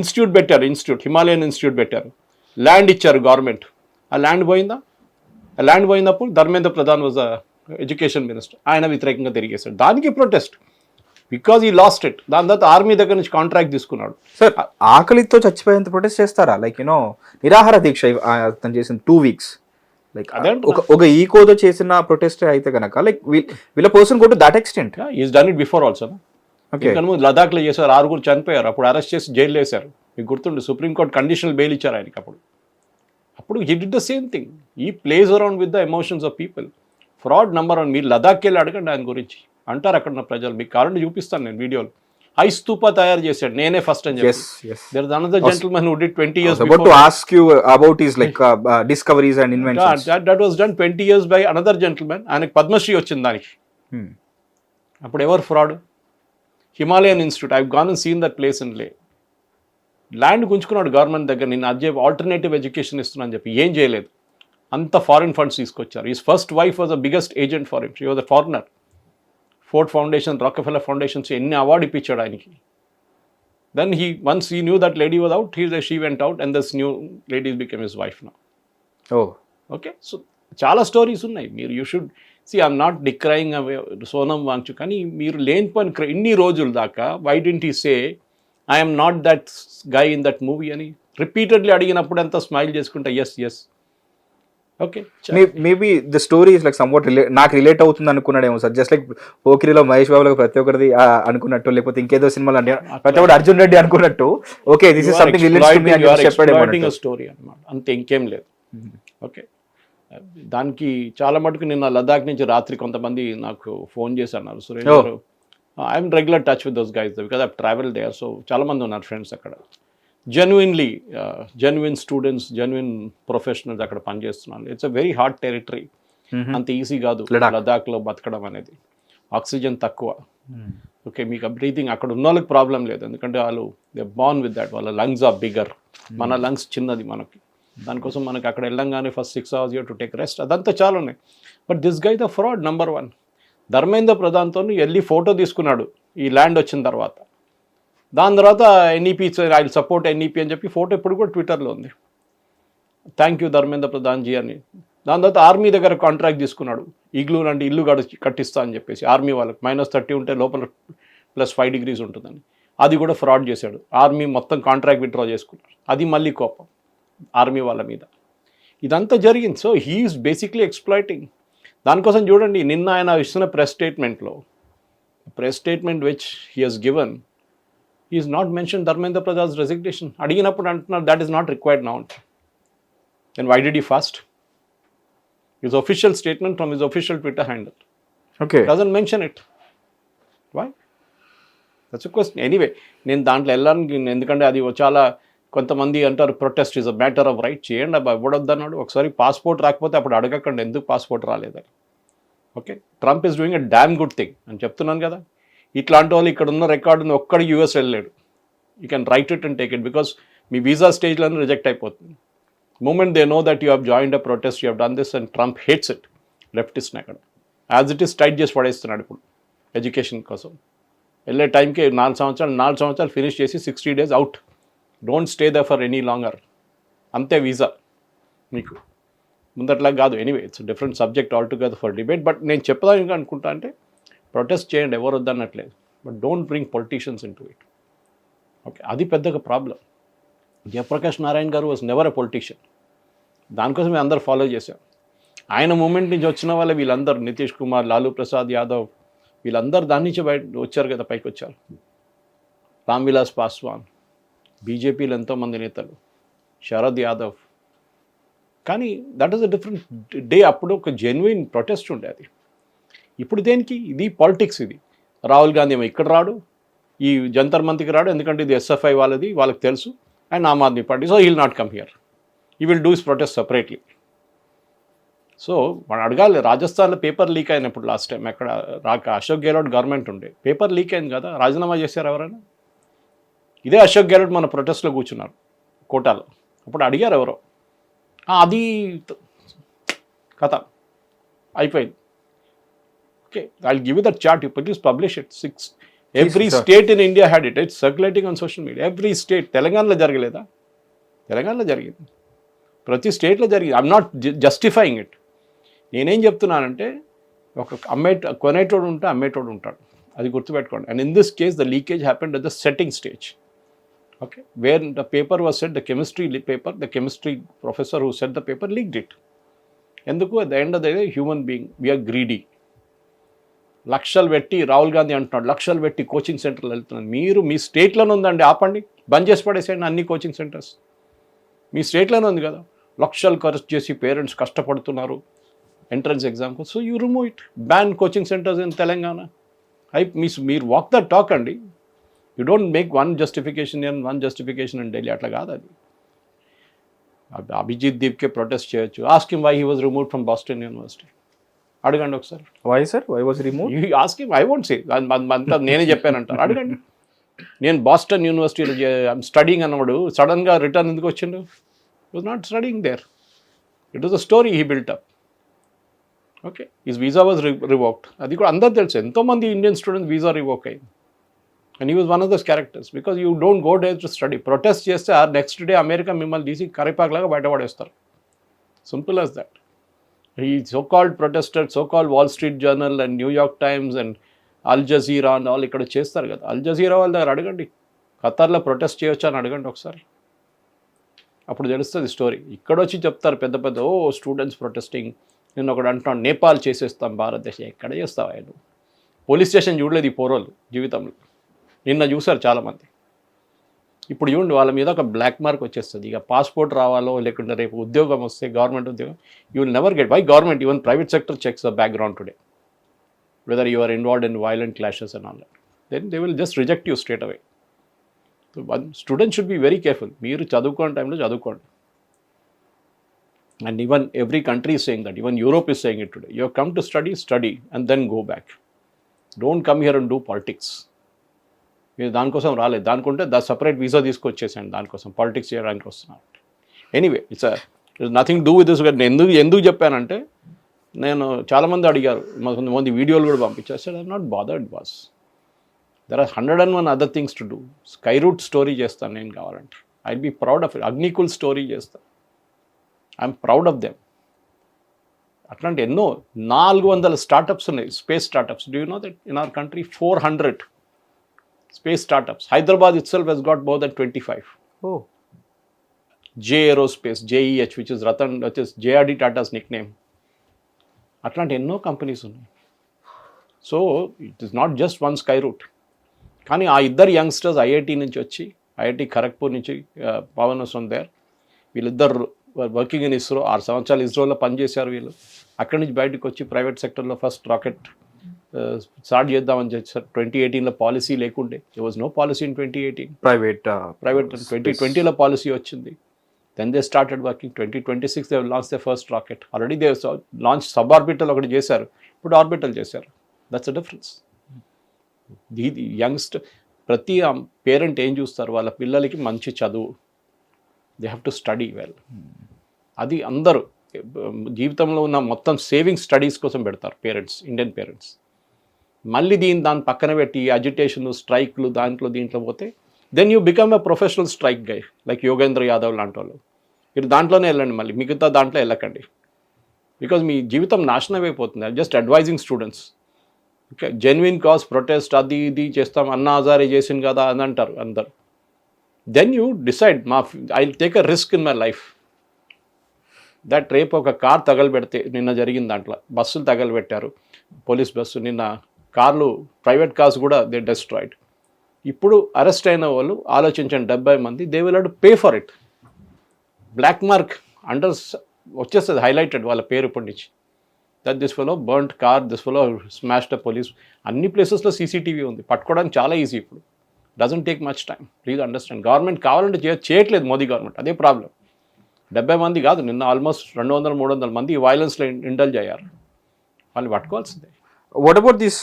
Institute పెట్టారు, హిమాలయన్ ఇన్స్టిట్యూట్ పెట్టారు, ల్యాండ్ ఇచ్చారు గవర్నమెంట్. ఆ ల్యాండ్ పోయిందా? ఆ ల్యాండ్ పోయినప్పుడు Dharmendra Pradhan was education minister, ఆయన వ్యతిరేకంగా తిరిగేశాడు. దానికి ప్రొటెస్ట్, బికాజ్ ఈ లాస్ట్ ఇట్. దాని తర్వాత ఆర్మీ దగ్గర నుంచి కాంట్రాక్ట్ తీసుకున్నాడు. సార్, ఆకలితో చచ్చిపోయేంత ప్రొటెస్ట్ చేస్తారా? లైక్ నిరాహార దీక్ష అతను చేసిన 2 weeks, లైక్ ఒక ఈకోతో చేసిన ప్రొటెస్ట్ అయితే కనుక, లైక్ వీళ్ళ person go to that extent. Is done it before also. Okay, లదాఖ్లో చేశారు, 6 చనిపోయారు, అప్పుడు అరెస్ట్ చేసి జైలు వేశారు. మీకు గుర్తుండే, సుప్రీంకోర్టు కండిషనల్ బెయిల్ ఇచ్చారు ఆయనకి. అప్పుడు he did the same thing. ఈ plays around with the emotions of people. Fraud number 1. మీరు లదాఖ్కి వెళ్ళి అడగండి ఆయన గురించి, అంటారు అక్కడ ఉన్న ప్రజలు. మీకు కావాలంటే చూపిస్తాను నేను వీడియోలు. ఐ స్తూపా తయారు చేశాడు, నేనే ఫస్ట్ అని చెప్పి. There is another gentleman who did 20 years before. About to ask you about his like discoveries and inventions. That was done 20 years by another gentleman. ఆయనకి పద్మశ్రీ వచ్చింది దానికి. అప్పుడు ఎవరు fraud? Himalayan Institute. I gone and seen that place in Leh. Land గుంజుకున్నాడు గవర్నమెంట్ దగ్గర, నేను అదే ఆల్టర్నేటివ్ ఎడ్యుకేషన్ ఇస్తున్నాను చెప్పి. ఏం చేయలేదు, అంత ఫారిన్ ఫండ్స్ తీసుకొచ్చారు. His first wife was the biggest agent for him. She was a foreigner. Ford foundation, Rockefeller foundations ఎన్ని అవార్డు ఇప్పించాడు ఆయనకి. Then once he knew that lady was out, she went out and this new lady become his wife now. Okay, so చాలా స్టోరీస్ ఉన్నాయి. మీరు you should see, I'm not decrying away Sonam Wangchuk, కానీ మీరు లేని పని ఇన్ని రోజుల దాకా why didn't he say I'm not that guy in that movie అని రిపీటెడ్లీ అడిగినప్పుడు అంతా స్మైల్ చేసుకుంటా yes okay maybe the story is like somewhat నాకు రిలేట్ అవుతుంది అనుకున్నాడేమో సార్. జస్ట్ లైక్ పోకిరిలో మహేష్ బాబులో ప్రతి ఒక్కరిది అనుకున్నట్టు, లేకపోతే ఇంకేదో సినిమాలు అంటే ప్రతి ఒక్కటి అర్జున్ రెడ్డి అనుకున్నట్టు, ఓకే దిస్ ఇస్ సంథింగ్ చెప్పాడేమో స్టోరీ అన్నమాట, అంతే, ఇంకేం లేదు. ఓకే, దానికి చాలా మటుకు నిన్న లదాఖ్ నుంచి రాత్రి కొంతమంది నాకు ఫోన్ చేసి అన్నారు, Suresh garu I'm regular touch with those guys because I travel there. So చాలా మంది ఉన్నారు ఫ్రెండ్స్ అక్కడ, జెన్యున్ స్టూడెంట్స్, జెన్యున్ ప్రొఫెషనల్స్ అక్కడ పనిచేస్తున్నారు. It's a very hard territory, అంత ఈజీ కాదు లదాఖ్లో బతకడం అనేది. ఆక్సిజన్ తక్కువ. ఓకే, మీకు బ్రీతింగ్ అక్కడ ఉన్న వాళ్ళకి ప్రాబ్లం లేదు, ఎందుకంటే వాళ్ళు దే బార్న్ విత్ దాట్, వాళ్ళ లంగ్స్ ఆర్ బిగ్గర్, మన లంగ్స్ చిన్నది మనకి. దానికోసం మనకి అక్కడ వెళ్ళంగానే first 6 hours you to take rest, అదంతా చాలా ఉన్నాయి. But this guy the fraud number 1. Dharmendra ప్రధాన్తో వెళ్ళి ఫోటో తీసుకున్నాడు ఈ ల్యాండ్ వచ్చిన తర్వాత. దాని తర్వాత ఎన్ఈపీ ఐ సపోర్ట్ ఎన్ఈపీ అని చెప్పి ఫోటో ఇప్పుడు కూడా ట్విట్టర్లో ఉంది, థ్యాంక్ యూ ధర్మేంద్ర ప్రధాన్జీ అని. దాని తర్వాత ఆర్మీ దగ్గర కాంట్రాక్ట్ తీసుకున్నాడు, ఇగ్లూ లాంటి ఇల్లు కట్టిస్తా అని చెప్పేసి ఆర్మీ వాళ్ళకి. -30 ఉంటే లోపల +5 degrees ఉంటుందని, అది కూడా ఫ్రాడ్ చేశాడు. ఆర్మీ మొత్తం కాంట్రాక్ట్ విత్డ్రా చేసుకున్నాడు, అది మళ్ళీ కోపం ఆర్మీ వాళ్ళ మీద. ఇదంతా జరిగింది. So he's basically exploiting. దానికోసం చూడండి, నిన్న ఆయన ఇస్తున్న press statement which he has given, he is not mention Dharmendra Pradhan's resignation. అడిగినప్పుడు అంటున్నారు that is not required now. Then why did he fast? His official statement from his official Twitter handle doesn't mention it. Why? That's a question. Anyway, నేను దాంట్లో వెళ్ళాను ఎందుకంటే అది చాలా కొంతమంది అంటారు protest is a matter of right. చేయండి అబ్బా, ఇవ్వడొద్దన్నాడు. ఒకసారి పాస్పోర్ట్ రాకపోతే అప్పుడు అడగకండి ఎందుకు పాస్పోర్ట్ రాలేదని. Okay, Trump is doing a damn good thing అని చెప్తున్నాను కదా. ఇట్లాంటి వాళ్ళు ఇక్కడ ఉన్న రికార్డుని ఒక్కడి యూఎస్ వెళ్ళలేడు. You can write it and take it, because మీ వీసా స్టేజ్లోనే రిజెక్ట్ అయిపోతుంది. Moment they know that you have joined a protest, you have done this, and Trump hates it, లెఫ్టిస్ట్ని అక్కడ యాజ్ ఇట్ ఈస్ టైట్ చేసి పడేస్తున్నాడు ఇప్పుడు ఎడ్యుకేషన్ కోసం. వెళ్ళే టైంకి 4 సంవత్సరాలు ఫినిష్ చేసి 60 days out, don't stay the for any longer, అంతే వీసా మీకు. ముందట్లా కాదు. Anyway, it's different subject all together for debate. But నేను చెప్పదానికి అనుకుంటా అంటే ప్రొటెస్ట్ చేయండి, ఎవరు వద్దన్నట్లేదు, but don't bring politicians into it. Okay, అది పెద్దగా ప్రాబ్లం. జయప్రకాష్ నారాయణ గారు వాజ్ నెవర్ ఎ పొలిటీషియన్. దానికోసం మేము అందరు ఫాలో చేశాం. ఆయన మూమెంట్ నుంచి వచ్చిన వాళ్ళే వీళ్ళందరూ, నితీష్ కుమార్, లాలూ ప్రసాద్ యాదవ్, వీళ్ళందరూ దాని నుంచి బయట వచ్చారు కదా, పైకి వచ్చారు. రామ్ విలాస్ పాస్వాన్, బీజేపీలో ఎంతోమంది నేతలు, శరద్ యాదవ్. కానీ that is a different day. అప్పుడు ఒక జెన్యున్ ప్రొటెస్ట్ ఉండేది. ఇప్పుడు దేనికి? ఇది పాలిటిక్స్. ఇది రాహుల్ గాంధీ ఏమో ఇక్కడ రాడు, ఈ జంతర్ మంత్రికి రాడు, ఎందుకంటే ఇది ఎస్ఎఫ్ఐ వాళ్ళది, వాళ్ళకి తెలుసు, and Aam Aadmi Party, so he will not come here, he will do his protest separately. So మనం అడగాలి, రాజస్థాన్లో పేపర్ లీక్ అయినప్పుడు లాస్ట్ టైం ఎక్కడ అశోక్ గెహ్లోట్ గవర్నమెంట్ ఉండే, పేపర్ లీక్ అయింది కదా, రాజీనామా చేశారు ఎవరైనా? ఇదే అశోక్ గెహ్లోట్ మన ప్రొటెస్ట్లో కూర్చున్నారు కోటాలో, అప్పుడు అడిగారు ఎవరో, అది కథ అయిపోయింది. Okay, I'll give you that chart, you please publish it. 6 every state in India had it. It's circulating on social media. Every state. తెలంగాణలో జరగలేదా? తెలంగాణలో జరిగింది, ప్రతి స్టేట్లో జరిగింది. I'm not justifying it. నేనేం చెప్తున్నానంటే, ఒక కొనేటోడు ఉంటే అమ్మేటోడు ఉంటాడు, అది గుర్తుపెట్టుకోండి. And in this case the leakage happened at the setting stage. Okay, where the paper was said, the chemistry paper, the chemistry professor who said the paper leaked it. Enduku, at the end of the day, human being, we are greedy. లక్షలు పెట్టి రాహుల్ గాంధీ అంటున్నాడు, లక్షలు పెట్టి కోచింగ్ సెంటర్లు వెళ్తున్నాను. మీరు మీ స్టేట్లోనే ఉందండి, ఆపండి, బంద్ చేసి పడేసేయండి అన్ని కోచింగ్ సెంటర్స్. మీ స్టేట్లోనే ఉంది కదా, లక్షలు ఖర్చు చేసి పేరెంట్స్ కష్టపడుతున్నారు ఎంట్రన్స్ ఎగ్జామ్కి, so you remove it, ban coaching centres in Telangana. మీరు వాక్ ద టాక్ అండి. You don't make one justification in Delhi, అట్లా కాదు అది. అభిజిత్ దీప్కే ప్రొటెస్ట్ చేయొచ్చు. Ask him why he was removed from Boston University. అడగండి ఒకసారి. Why sir, why was removed? You ask him, I won't say, అంతా నేనే చెప్పానంటారు. అడగండి. నేను బాస్టన్ యూనివర్సిటీలో ఐఎమ్ స్టడీయింగ్ అన్నవాడు సడన్గా రిటర్న్ ఎందుకు వచ్చిండు? he was not studying there. It was a story he built up. Okay, his visa was revoked. అది కూడా అందరూ తెలుసు, ఎంతోమంది ఇండియన్ స్టూడెంట్స్ వీసా రివోక్ అయింది. And he was one of those characters, because you don't go there to study. Protest చేస్తే ఆ నెక్స్ట్ డే అమెరికా మిమ్మల్ని తీసి కరిపాకులాగా బయటపడేస్తారు. Simple as that. ఈ so called protesters, so called Wall Street Journal and New York Times and Al Jazeera and వాళ్ళు ఇక్కడ చేస్తారు కదా. అల్ జజీరా వాళ్ళ దగ్గర అడగండి, ఖతర్లో ప్రొటెస్ట్ చేయొచ్చు అని అడగండి ఒకసారి. అప్పుడు తెలుస్తుంది స్టోరీ. ఇక్కడ వచ్చి చెప్తారు పెద్ద పెద్ద స్టూడెంట్స్ ప్రొటెస్టింగ్, నేను ఒకటి అంటున్నాను నేపాల్ చేసేస్తాం భారతదేశం. ఎక్కడ చేస్తావా నువ్వు? పోలీస్ స్టేషన్ చూడలేదు ఈ పోరోళ్ళు జీవితంలో. నిన్న చూశారు చాలామంది. ఇప్పుడు చూడండి వాళ్ళ మీద ఒక బ్లాక్ మార్క్ వచ్చేస్తుంది. ఇక పాస్పోర్ట్ రావాలో లేకుంటే రేపు ఉద్యోగం వస్తే గవర్నమెంట్ ఉద్యోగం, you will never get. Why government, even private sector checks the background today whether you are involved in violent clashes and all that. Then they will just reject you straight away. Student should be very careful. మీరు చదువుకోని టైంలో చదువుకోండి. And even every country is saying that, even Europe is saying it today. You have come to study and then go back. Don't come here and do politics. మీరు దానికోసం రాలేదు, దానికుంటే సపరేట్ వీసా తీసుకొచ్చేసాను, దానికోసం పాలిటిక్స్ చేయడానికి వస్తున్నాను. Anyway it's nothing do with this. నేను ఎందుకు చెప్పానంటే, నేను చాలామంది అడిగారు, కొంతమంది వీడియోలు కూడా పంపించారు. Sir I'm not bothered boss, there are 101 other things to do. Skyroot story చేస్తాను నేను కావాలంటే. I be proud of it. Agnikul story చేస్తాను. I'm proud of them. అట్లాంటి ఎన్నో 400 స్టార్టప్స్ ఉన్నాయి, space startups. Do you know that in our country 400 space startups. Hyderabad itself has got more than 25. Oh. J Aerospace, JEH, which is JRD Tata's nickname. అట్లాంటి ఎన్నో కంపెనీస్ ఉన్నాయి. So it is not just one sky route. కానీ ఆ ఇద్దరు యంగ్స్టర్స్ ఐఐటి నుంచి వచ్చి, ఐఐటి ఖరగ్పూర్ నుంచి పవన్ వస్తుంది దేర్, వీళ్ళిద్దరు వర్కింగ్ ఇన్ ఇస్రో. 6 సంవత్సరాలు ఇస్రోలో పనిచేశారు వీళ్ళు. అక్కడి నుంచి బయటకు వచ్చి ప్రైవేట్ సెక్టర్లో ఫస్ట్ రాకెట్ స్టార్ట్ చేద్దామని చెప్పారు. 2018లో పాలసీ లేకుండే. They was no policy in 2018. Private 2020లో పాలసీ వచ్చింది. Then they started working. 2026 they launch the first rocket. Already they launch sub orbital ఒకటి చేశారు, ఇప్పుడు ఆర్బిటల్ చేశారు. That's a difference. ఇది యంగ్స్టర్, ప్రతి పేరెంట్ ఏం చూస్తారు, వాళ్ళ పిల్లలకి మంచి చదువు, they have to study well. అది అందరూ జీవితంలో ఉన్న మొత్తం సేవింగ్ స్టడీస్ కోసం పెడతారు పేరెంట్స్, ఇండియన్ పేరెంట్స్. మళ్ళీ దాని పక్కన పెట్టి అజిటేషన్, స్ట్రైక్లు, దీంట్లో పోతే then you become a professional strike guy like Yogendra Yadav లాంటి వాళ్ళు. మీరు దాంట్లోనే వెళ్ళండి, మళ్ళీ మిగతా దాంట్లో వెళ్ళకండి. బికాజ్ మీ జీవితం నాశనం అయిపోతుంది. Just advising students. Okay, genuine cause protest అది ఇది చేస్తాం, అన్నా హజారే చేసింది కదా అని అంటారు అందరు. Then you decide, I take a risk in my life that రేపు ఒక కార్ తగలబెడితే, నిన్న జరిగిన దాంట్లో బస్సులు తగలబెట్టారు, పోలీస్ బస్సు, నిన్న కార్లు, ప్రైవేట్ కార్స్ కూడా దే డెస్ట్రాయిడ్. ఇప్పుడు అరెస్ట్ అయిన వాళ్ళు ఆలోచించండి, 70 మంది. They will have to pay for it. Black mark under వచ్చేస్తుంది, హైలైటెడ్ వాళ్ళ పేరు ఇప్పటి నుంచి. That this fellow burnt car, this fellow smashed a police. అన్ని ప్లేసెస్లో సీసీటీవీ ఉంది, పట్టుకోవడానికి చాలా ఈజీ ఇప్పుడు. Doesn't take much time. Please understand. Government కావాలంటే చేయట్లేదు మోదీ గవర్నమెంట్, అదే ప్రాబ్లం. 70 మంది కాదు, నిన్న ఆల్మోస్ట్ 200-300 మంది ఈ వైలెన్స్లో ఇండల్జ్ అయ్యారు. వాళ్ళు పట్టుకోవాల్సిందే. What about this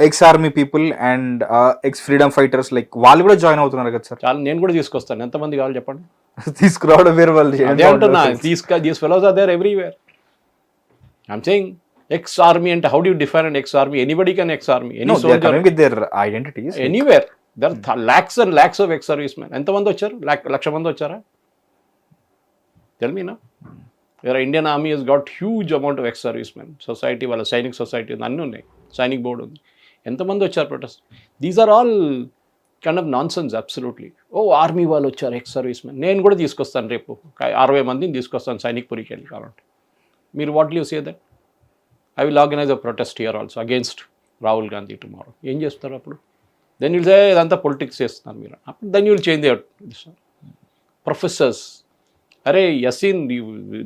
ex army people and ex freedom fighters, like వాళ్ళు కూడా జాయిన్ అవుతున్నారు కదా సార్? చాలా, నేను కూడా తీసుకొస్తాను. ఎంతమంది కావాలి చెప్పండి. తీసుకురావడం వేరే వాళ్ళు. అదే అంటున్నా, these fellows are there everywhere. I'm saying ex army అంటే how do you define and ex army? Anybody can ex army, any soldier with their identities anywhere. There lakhs and lakhs of ex service men. ఎంతమంది వచ్చారు? 1,00,000 మంది వచ్చారా? Tell me now. Your Indian Army has got huge amount of ex-servicemen. Society, వాళ్ళ సైనిక్ సొసైటీ అన్నీ ఉన్నాయి, సైనిక్ బోర్డు ఉంది. ఎంతమంది వచ్చారు protest? These are all kind of నాన్ సెన్స్. అబ్సల్యూట్లీ. ఆర్మీ వాళ్ళు వచ్చారు, ఎక్స్ సర్వీస్మెన్. నేను కూడా తీసుకొస్తాను రేపు 60 మందిని తీసుకొస్తాను సైనిక్ పురికి వెళ్ళి కావాలంటే. మీరు what you say that? I will organise a protest here also against Rahul Gandhi tomorrow. ఏం చేస్తారు అప్పుడు? దెన్ విల్ సే ఇదంతా పొలిటిక్స్ చేస్తున్నారు మీరు. అప్పుడు then you will change the professors. అరే యసీన్,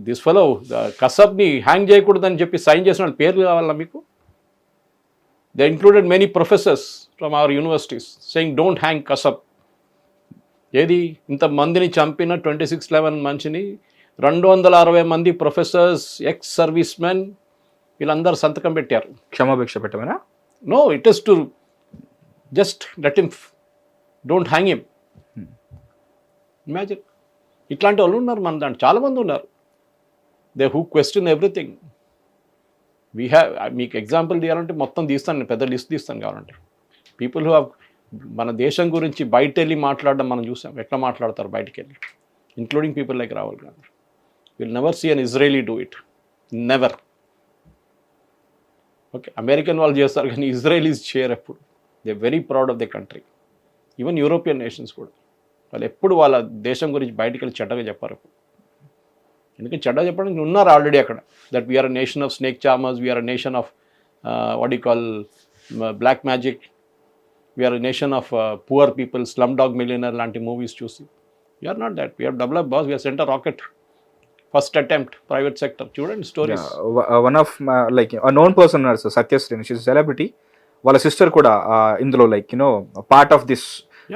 దిస్ ఫెలో కసబ్ని హ్యాంగ్ చేయకూడదని చెప్పి సైన్ చేసిన వాళ్ళ పేర్లు కావాలా మీకు? They included many professors from our universities saying don't hang Kasab. ఏది ఇంతమందిని చంపిన 26/11 మనిషిని 260 మంది ప్రొఫెసర్స్, ఎక్స్ సర్వీస్ మెన్, వీళ్ళందరూ సంతకం పెట్టారు. క్షమాభిక్ష పెట్టమనా? No, it is to just let him, don't hang him. Imagine, ఇట్లాంటి వాళ్ళు ఉన్నారు మన దాంట్లో, చాలామంది ఉన్నారు. They who question everything. We have, మీకు ఎగ్జాంపుల్ తీయాలంటే మొత్తం తీస్తాను, నేను పెద్ద లిస్ట్ తీస్తాను కావాలంటే. పీపుల్ హూ హ్యావ్ మన దేశం గురించి బయట వెళ్ళి మాట్లాడడం మనం చూసాం, ఎట్లా మాట్లాడతారు బయటికి వెళ్ళి, including people like Rahul Gandhi. Will never see an Israeli do it, never. Okay, American వాళ్ళు చేస్తారు కానీ ఇజ్రాయలీస్ చేయరు ఎప్పుడు. They very proud of the country. Even European nations కూడా. వాళ్ళు ఎప్పుడు వాళ్ళ దేశం గురించి బయటికి వెళ్ళి చెడ్డగా చెప్పారు. ఎందుకంటే చెడ్డ చెప్పడానికి ఉన్నారు ఆల్రెడీ అక్కడ. That we're a nation of snake charmers, we're a nation of what you call black magic, we're a nation of poor people, Slumdog Millionaire లాంటి మూవీస్ చూసి we're not that. We're develop boss, we're sent a rocket first attempt private sector. చూడండి stories. One of like known person ఉన్నారు సార్, సత్యశ్రీ, షీస్ సెలబ్రిటీ. వాళ్ళ సిస్టర్ కూడా ఇందులో like part of this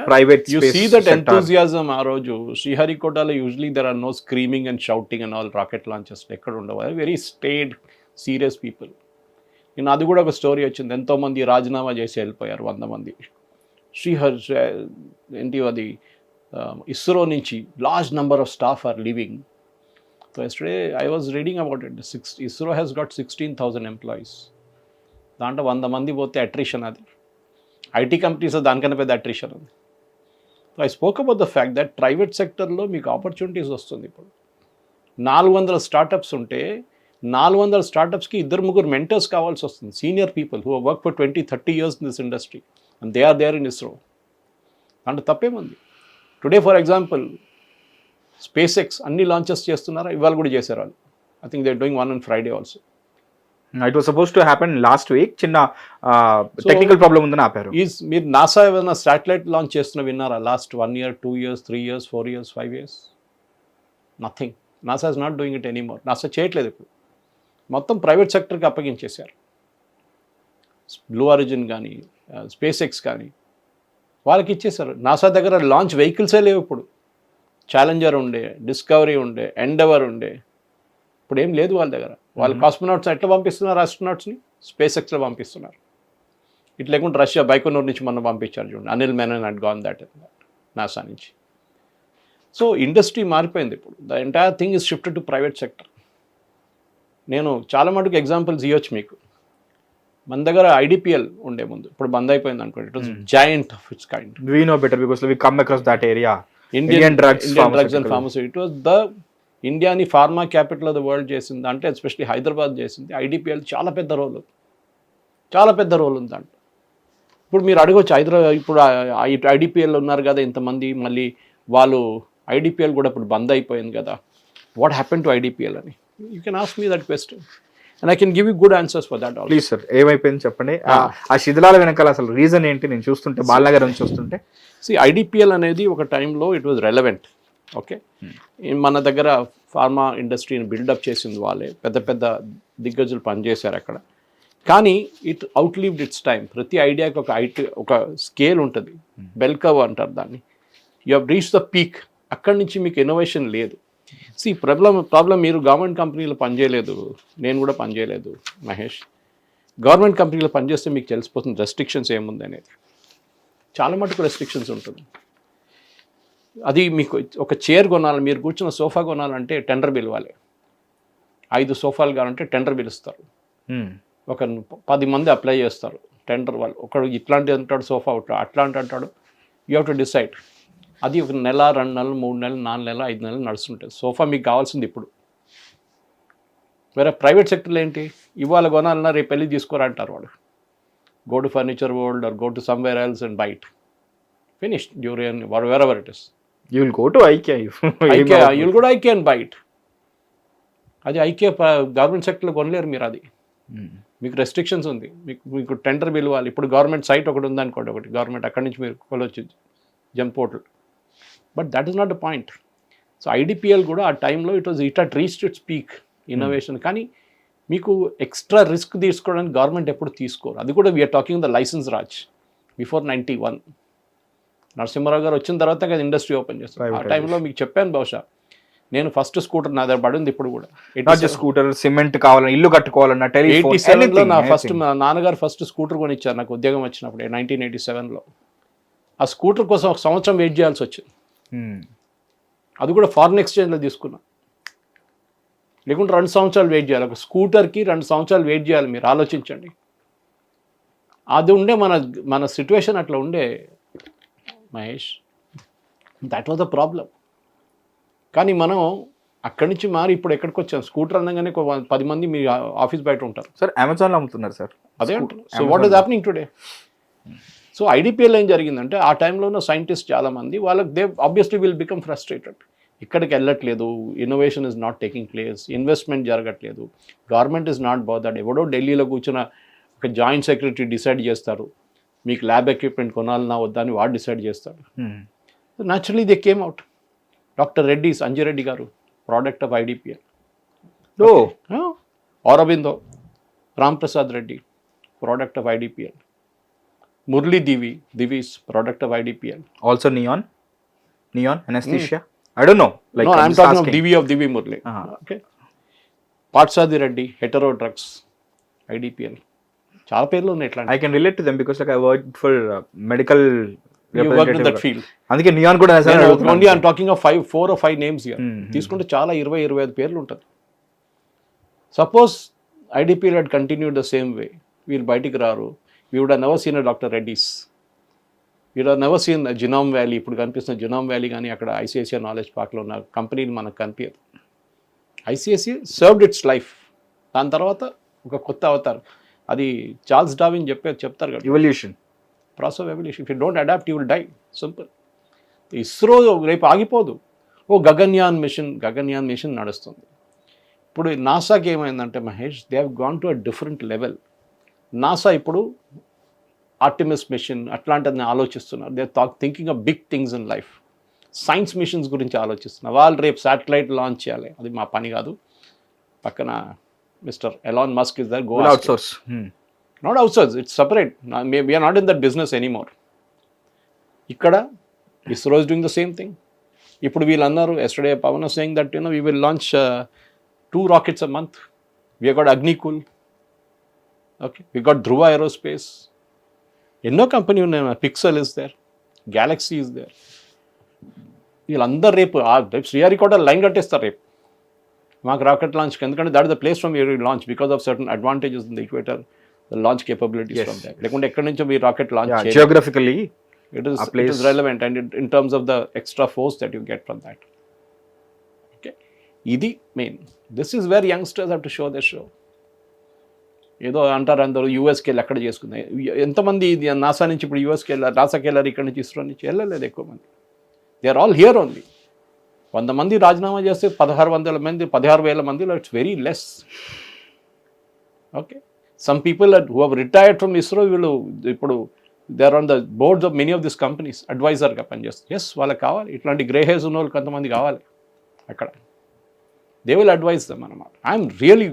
private. You see that enthusiasm ఆ రోజు శ్రీహరికోటలో usually there are no screaming and shouting and all rocket launches ఎక్కడ ఉండవు. Very staid serious people. నేను అది కూడా ఒక స్టోరీ వచ్చింది, ఎంతోమంది రాజీనామా చేసి వెళ్ళిపోయారు, 100 మంది. ఏంటి అది ఇస్రో నుంచి large number of staff are leaving. So yesterday I was reading about it. ISRO has got 16,000 employees. దాంట్లో 100 మంది పోతే అట్రిషన్. అది ఐటీ కంపెనీస్ దానికన్నా పెద్ద అట్రిషన్ అది. I spoke about the fact that private సెక్టర్లో మీకు ఆపర్చునిటీస్ వస్తుంది. ఇప్పుడు 400 స్టార్టప్స్ ఉంటే 400 స్టార్టప్స్కి 2-3 మెంటర్స్ కావాల్సి వస్తుంది, senior people who work for 20-30 years in this industry and they are there in ISRO. అంటే తప్పేముంది? Today for example SpaceX అన్ని లాంచెస్ చేస్తున్నారా, ఇవాళ కూడా చేశారు వాళ్ళు. I think they are doing one on Friday also. It was suppose to happen last week. చిన్న టెక్నికల్ ప్రాబ్లం ఉందని ఆపారు. మీరు నాసా ఏమైనా శాటిలైట్ లాంచ్ చేస్తున్న విన్నారా? Last 1 year, 2 years, 3 years, 4 years, 5 years? Nothing. NASA is not doing it anymore. NASA చేయట్లేదు ఇప్పుడు, మొత్తం ప్రైవేట్ సెక్టర్కి అప్పగించేశారు. బ్లూ ఆరిజిన్ కానీ స్పేస్ ఎక్స్ కానీ వాళ్ళకి ఇచ్చేశారు. నాసా దగ్గర లాంచ్ వెహికల్సే లేవు ఇప్పుడు. ఛాలెంజర్ ఉండే, డిస్కవరీ ఉండే, ఎండెవర్ ఉండే, ఇప్పుడు ఏం లేదు వాళ్ళ దగ్గర. వాళ్ళు కాస్మోనాట్స్ ఎట్లా పంపిస్తున్నారు? ఆస్ట్రోనాట్స్ని స్పేస్ ఎక్స్లో పంపిస్తున్నారు. ఇట్లా లేకుంటే రష్యా బైకోనూర్ నుంచి మొన్న పంపించారు చూడండి, Anil Menon at gone that NASA నుంచి. సో ఇండస్ట్రీ మారిపోయింది ఇప్పుడు. The entire thing is shifted to private sector. నేను చాలా మటుకు ఎగ్జాంపుల్స్ ఇవ్వచ్చు మీకు. మన దగ్గర ఐడిపిఎల్ ఉండే ముందు, ఇప్పుడు బంద్ అయిపోయింది అనుకోండి. It was joint of it's kind. We know better because we come across that area. Indian drugs and pharmaceutical. It was the ఇండియాని pharma capital of the world చేసింది అంటే, ఎస్పెషలీ హైదరాబాద్ చేసింది. ఐడిపిఎల్ చాలా పెద్ద రోల్ ఉంది దాంట్లో. ఇప్పుడు మీరు అడగవచ్చు, ఇప్పుడు ఐడిపిఎల్ ఉన్నారు కదా ఇంతమంది, మళ్ళీ వాళ్ళు ఐడిపిఎల్ కూడా ఇప్పుడు బంద్ అయిపోయింది కదా, వాట్ హ్యాపెన్ టు ఐడిపిఎల్ అని. You can ask me that question and I can give you good answers for that. Please sir, ఏమైపోయింది చెప్పండి. ఆ శిథిలాల వెనకాల అసలు రీజన్ ఏంటి? నేను చూస్తుంటే బాలనగర్ నుంచి చూస్తుంటే ఐడిపిఎల్ అనేది ఒక టైంలో ఇట్ వాజ్ రెలవెంట్. ఓకే, మన దగ్గర ఫార్మా ఇండస్ట్రీని బిల్డప్ చేసింది వాళ్ళే, పెద్ద పెద్ద దిగ్గజులు పనిచేశారు అక్కడ. కానీ ఇట్ అవుట్లివ్డ్ ఇట్స్ టైం. ప్రతి ఐడియాకి ఒక స్కేల్ ఉంటుంది, బెల్ కర్వ్ అంటారు దాన్ని. You have reach the peak. అక్కడి నుంచి మీకు ఇన్నోవేషన్ లేదు. ప్రాబ్లం మీరు గవర్నమెంట్ కంపెనీలో పనిచేయలేదు, నేను కూడా పనిచేయలేదు మహేష్. గవర్నమెంట్ కంపెనీలో పనిచేస్తే మీకు తెలిసిపోతుంది రెస్ట్రిక్షన్స్ ఏముంది అనేది. చాలా మటుకు రెస్ట్రిక్షన్స్ ఉంటుంది. అది మీకు ఒక చైర్ కొనాలి, మీరు కూర్చున్న సోఫా కొనాలంటే టెండర్ పిలవాలి. 5 సోఫాలు కావాలంటే టెండర్ పిలుస్తారు. ఒక 10 మంది అప్లై చేస్తారు టెండర్. వాళ్ళు ఒకడు ఇట్లాంటి అంటాడు సోఫా, అట్లాంటి అంటాడు. You have to decide. అది 1 నెల, 2 నెలలు, 3 నెలలు, 4 నెలలు, 5 నెలలు నడుస్తుంటుంది. సోఫా మీకు కావాల్సింది ఇప్పుడు. వేరే ప్రైవేట్ సెక్టర్లో ఏంటి, ఇవాళ కొనాలన్నా రేపు వెళ్ళి తీసుకోరంటారు వాడు. Go to Furniture World or go to somewhere else and buy it. Finished Durian wherever it is. You will go to IKEA. You'll go to IKEA and buy it. అది ఐకియా గవర్నమెంట్ సెక్టర్లో కొనలేరు మీరు. అది మీకు రెస్ట్రిక్షన్స్ ఉంది. మీకు టెండర్ పిలవాలి. ఇప్పుడు గవర్నమెంట్ సైట్ ఒకటి ఉందనుకోండి, ఒకటి గవర్నమెంట్, అక్కడి నుంచి మీరు కొనవచ్చు jump portal. But that is not the point. So IDPL కూడా ఆ టైంలో it had reached its peak innovation. కానీ మీకు ఎక్స్ట్రా రిస్క్ తీసుకోవడానికి గవర్నమెంట్ ఎప్పుడు తీసుకోరు. అది కూడా we are talking the licence Raj before 91. Narasimha Rao గారు వచ్చిన తర్వాత కదా ఇండస్ట్రీ ఓపెన్ చేస్తారు. ఆ టైంలో మీకు చెప్పాను, బహుశా నేను ఫస్ట్ స్కూటర్ నా దగ్గర పడింది ఇప్పుడు కూడా. స్కూటర్, సిమెంట్ కావాలన్నా, ఇల్లు కట్టుకోవాలన్నా, 87లో నా ఫస్ట్, మా నాన్నగారు ఫస్ట్ స్కూటర్ కొనిచ్చారు నాకు ఉద్యోగం వచ్చినప్పుడు 1987లో. ఆ స్కూటర్ కోసం 1 సంవత్సరం వెయిట్ చేయాల్సి వచ్చింది. అది కూడా ఫారిన్ ఎక్స్చేంజ్లో తీసుకున్నా. లేకుంటే 2 సంవత్సరాలు వెయిట్ చేయాలి. ఒక స్కూటర్కి 2 సంవత్సరాలు వెయిట్ చేయాలి. మీరు ఆలోచించండి. అది ఉండే మన సిచ్యువేషన్ అట్లా ఉండే Mahesh. That was the problem. కానీ మనం అక్కడి నుంచి మారి ఇప్పుడు ఎక్కడికి వచ్చాం? స్కూటర్ అనగానే 10 మంది మీ ఆఫీస్ బయట ఉంటారు సార్. అమెజాన్లో అమ్ముతున్నారు సార్. అదే. So what is happening today? So IDPL ఏం జరిగిందంటే ఆ టైంలో ఉన్న సైంటిస్ట్ చాలామంది వాళ్ళకి they obviously will become frustrated. ఇక్కడికి వెళ్ళట్లేదు, innovation is not taking place, investment జరగట్లేదు, గవర్నమెంట్ ఇస్ నాట్ బాదర్డ్. ఎవడో ఢిల్లీలో కూర్చున్న ఒక జాయింట్ సెక్రటరీ డిసైడ్ చేస్తారు మీకు ల్యాబ్ ఎక్విప్మెంట్ కొనాలన్నా వద్దా అని వాడు డిసైడ్ చేస్తాడు. Naturally they came out. Doctor Reddy, Sanjay Reddy garu product of IDPL. Aurobindo, Ram Prasad Reddy, product of IDPL. Murli Divi is product of IDPL. Also Neon anesthesia. I don't know. No, I'm talking of Divi Murli. Okay. Parthsadi Reddy, hetero drugs, IDPL. చాలా పేర్లు ఉన్నాయి ఇట్లా. I can relate to them because like I worked for medical You worked in that field. అందుకే నియాన్ కూడా only I'm talking of 4 or 5 names here. తీసుకుంటే చాలా 20-25 పేర్లు ఉంటుంది. Suppose IDPL had continued the same way, వీళ్ళు బయటికి రారు, we would have never seen a Dr. Reddy's, we would have never seen a Genome Valley. ఇప్పుడు కనిపిస్తున్న Genome Valley కానీ అక్కడ ఐసిఐసిఐ నాలెడ్జ్ పార్క్లో ఉన్న కంపెనీని మనకు కనిపించదు. ICICI served it's life. దాని తర్వాత ఒక కొత్త అవతారం, అది చార్ల్స్ డార్విన్ చెప్తారు కదా, evolution, process of evolution. If you don't adapt you will die. Simple. ISRO రేపు ఆగిపోదు. గగన్యాన్ మిషన్ నడుస్తుంది. ఇప్పుడు నాసాకి ఏమైందంటే Mahesh, they have gone to a different level. NASA ఇప్పుడు ఆర్టిమిస్ మిషన్ అట్లాంటిని ఆలోచిస్తున్నారు. They are thinking of big things in life. Science missions గురించి ఆలోచిస్తున్నారు. వాళ్ళు రేపు శాటిలైట్ లాంచ్ చేయాలి, అది మా పని కాదు. పక్కన mister Elon Musk is there, go outsource. Not outsource, it's separate. We're not in that business anymore. ఇక్కడ ISRO is doing the same thing. ఇప్పుడు వీళ్ళు అన్నారు, yesterday Pawan saying that we will launch 2 rockets a month. We have got Agnikul. Okay. We got Dhruva Aerospace. ఎన్నో కంపెనీ ఉన్నాయి. Pixel is there, Galaxy is there. వీళ్ళందరూ రేపు శ్రీహరికోట లైన్ కట్టేస్తారు రేపు మాకు రాకెట్ లాంచ్కి. ఎందుకంటే that is the place from every launch because of certain advantages in the equator, the launch capabilities from there. లేకుంటే ఎక్కడి నుంచో మీ rocket launch geographically it is relevant and in terms of the extra force that you get from that. ఇది main. This is where youngsters have to show the show. ఏదో అంటారు అందరూ యూఎస్కి వెళ్ళి అక్కడ చేసుకున్నాయి. ఎంతమంది నాసా నుంచి ఇప్పుడు యూఎస్కి వెళ్ళారు, నాసాకి వెళ్ళారు, ఇక్కడ నుంచి ఇస్రో నుంచి వెళ్ళలేదు ఎక్కువ మంది. They are all here only. 100 మంది రాజీనామా చేస్తే 1600 మంది, 16,000 మందిలో it's very less. Okay. Some people who have retired from ISRO, వీళ్ళు ఇప్పుడు they are on the boards of many of this companies, అడ్వైజర్గా పనిచేస్తారు. ఎస్, వాళ్ళకి కావాలి. ఇట్లాంటి గ్రే హెయిర్స్ ఉన్న వాళ్ళు కొంతమంది కావాలి అక్కడ. దే విల్ అడ్వైజ్ దమ్ అన్నమాట. I'm really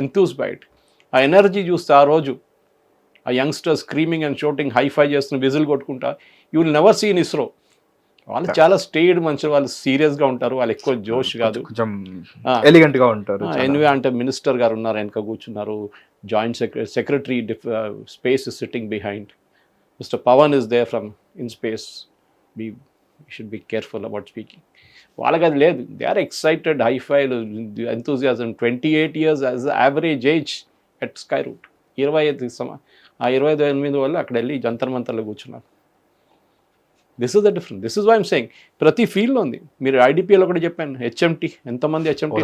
enthused by it. ఆ ఎనర్జీ చూస్తే ఆ రోజు ఆ youngsters screaming and shouting, high five చేస్తున్న, విజిల్ కొట్టుకుంటా, you will never see in ISRO. వాళ్ళు చాలా స్టేడ్ మనుషులు, వాళ్ళు సీరియస్గా ఉంటారు, వాళ్ళు ఎక్కువ జోష్ కాదు, కొంచెం ఎలిగెంట్గా ఉంటారు. ఎనివే అంటే మినిస్టర్ గారు ఉన్నారు వెనక కూర్చున్నారు, joint secretary space is sitting behind, mister Pawan is there from in space. Be should be careful about speaking. వాళ్ళకి అది లేదు. దే ఆర్ ఎక్సైటెడ్, హైఫైల్, enthusiasm. 28 years as average age at Skyroot. 25 వల్ల అక్కడ వెళ్ళి జంతర్ మంతర్లో కూర్చున్నారు. This is the difference. This is why I'm saying ప్రతి ఫీల్డ్లో ఉంది. మీరు ఐడిపిఎల్ ఒకటి చెప్పాను, హెచ్ఎంటీ, ఎంతమంది HMT.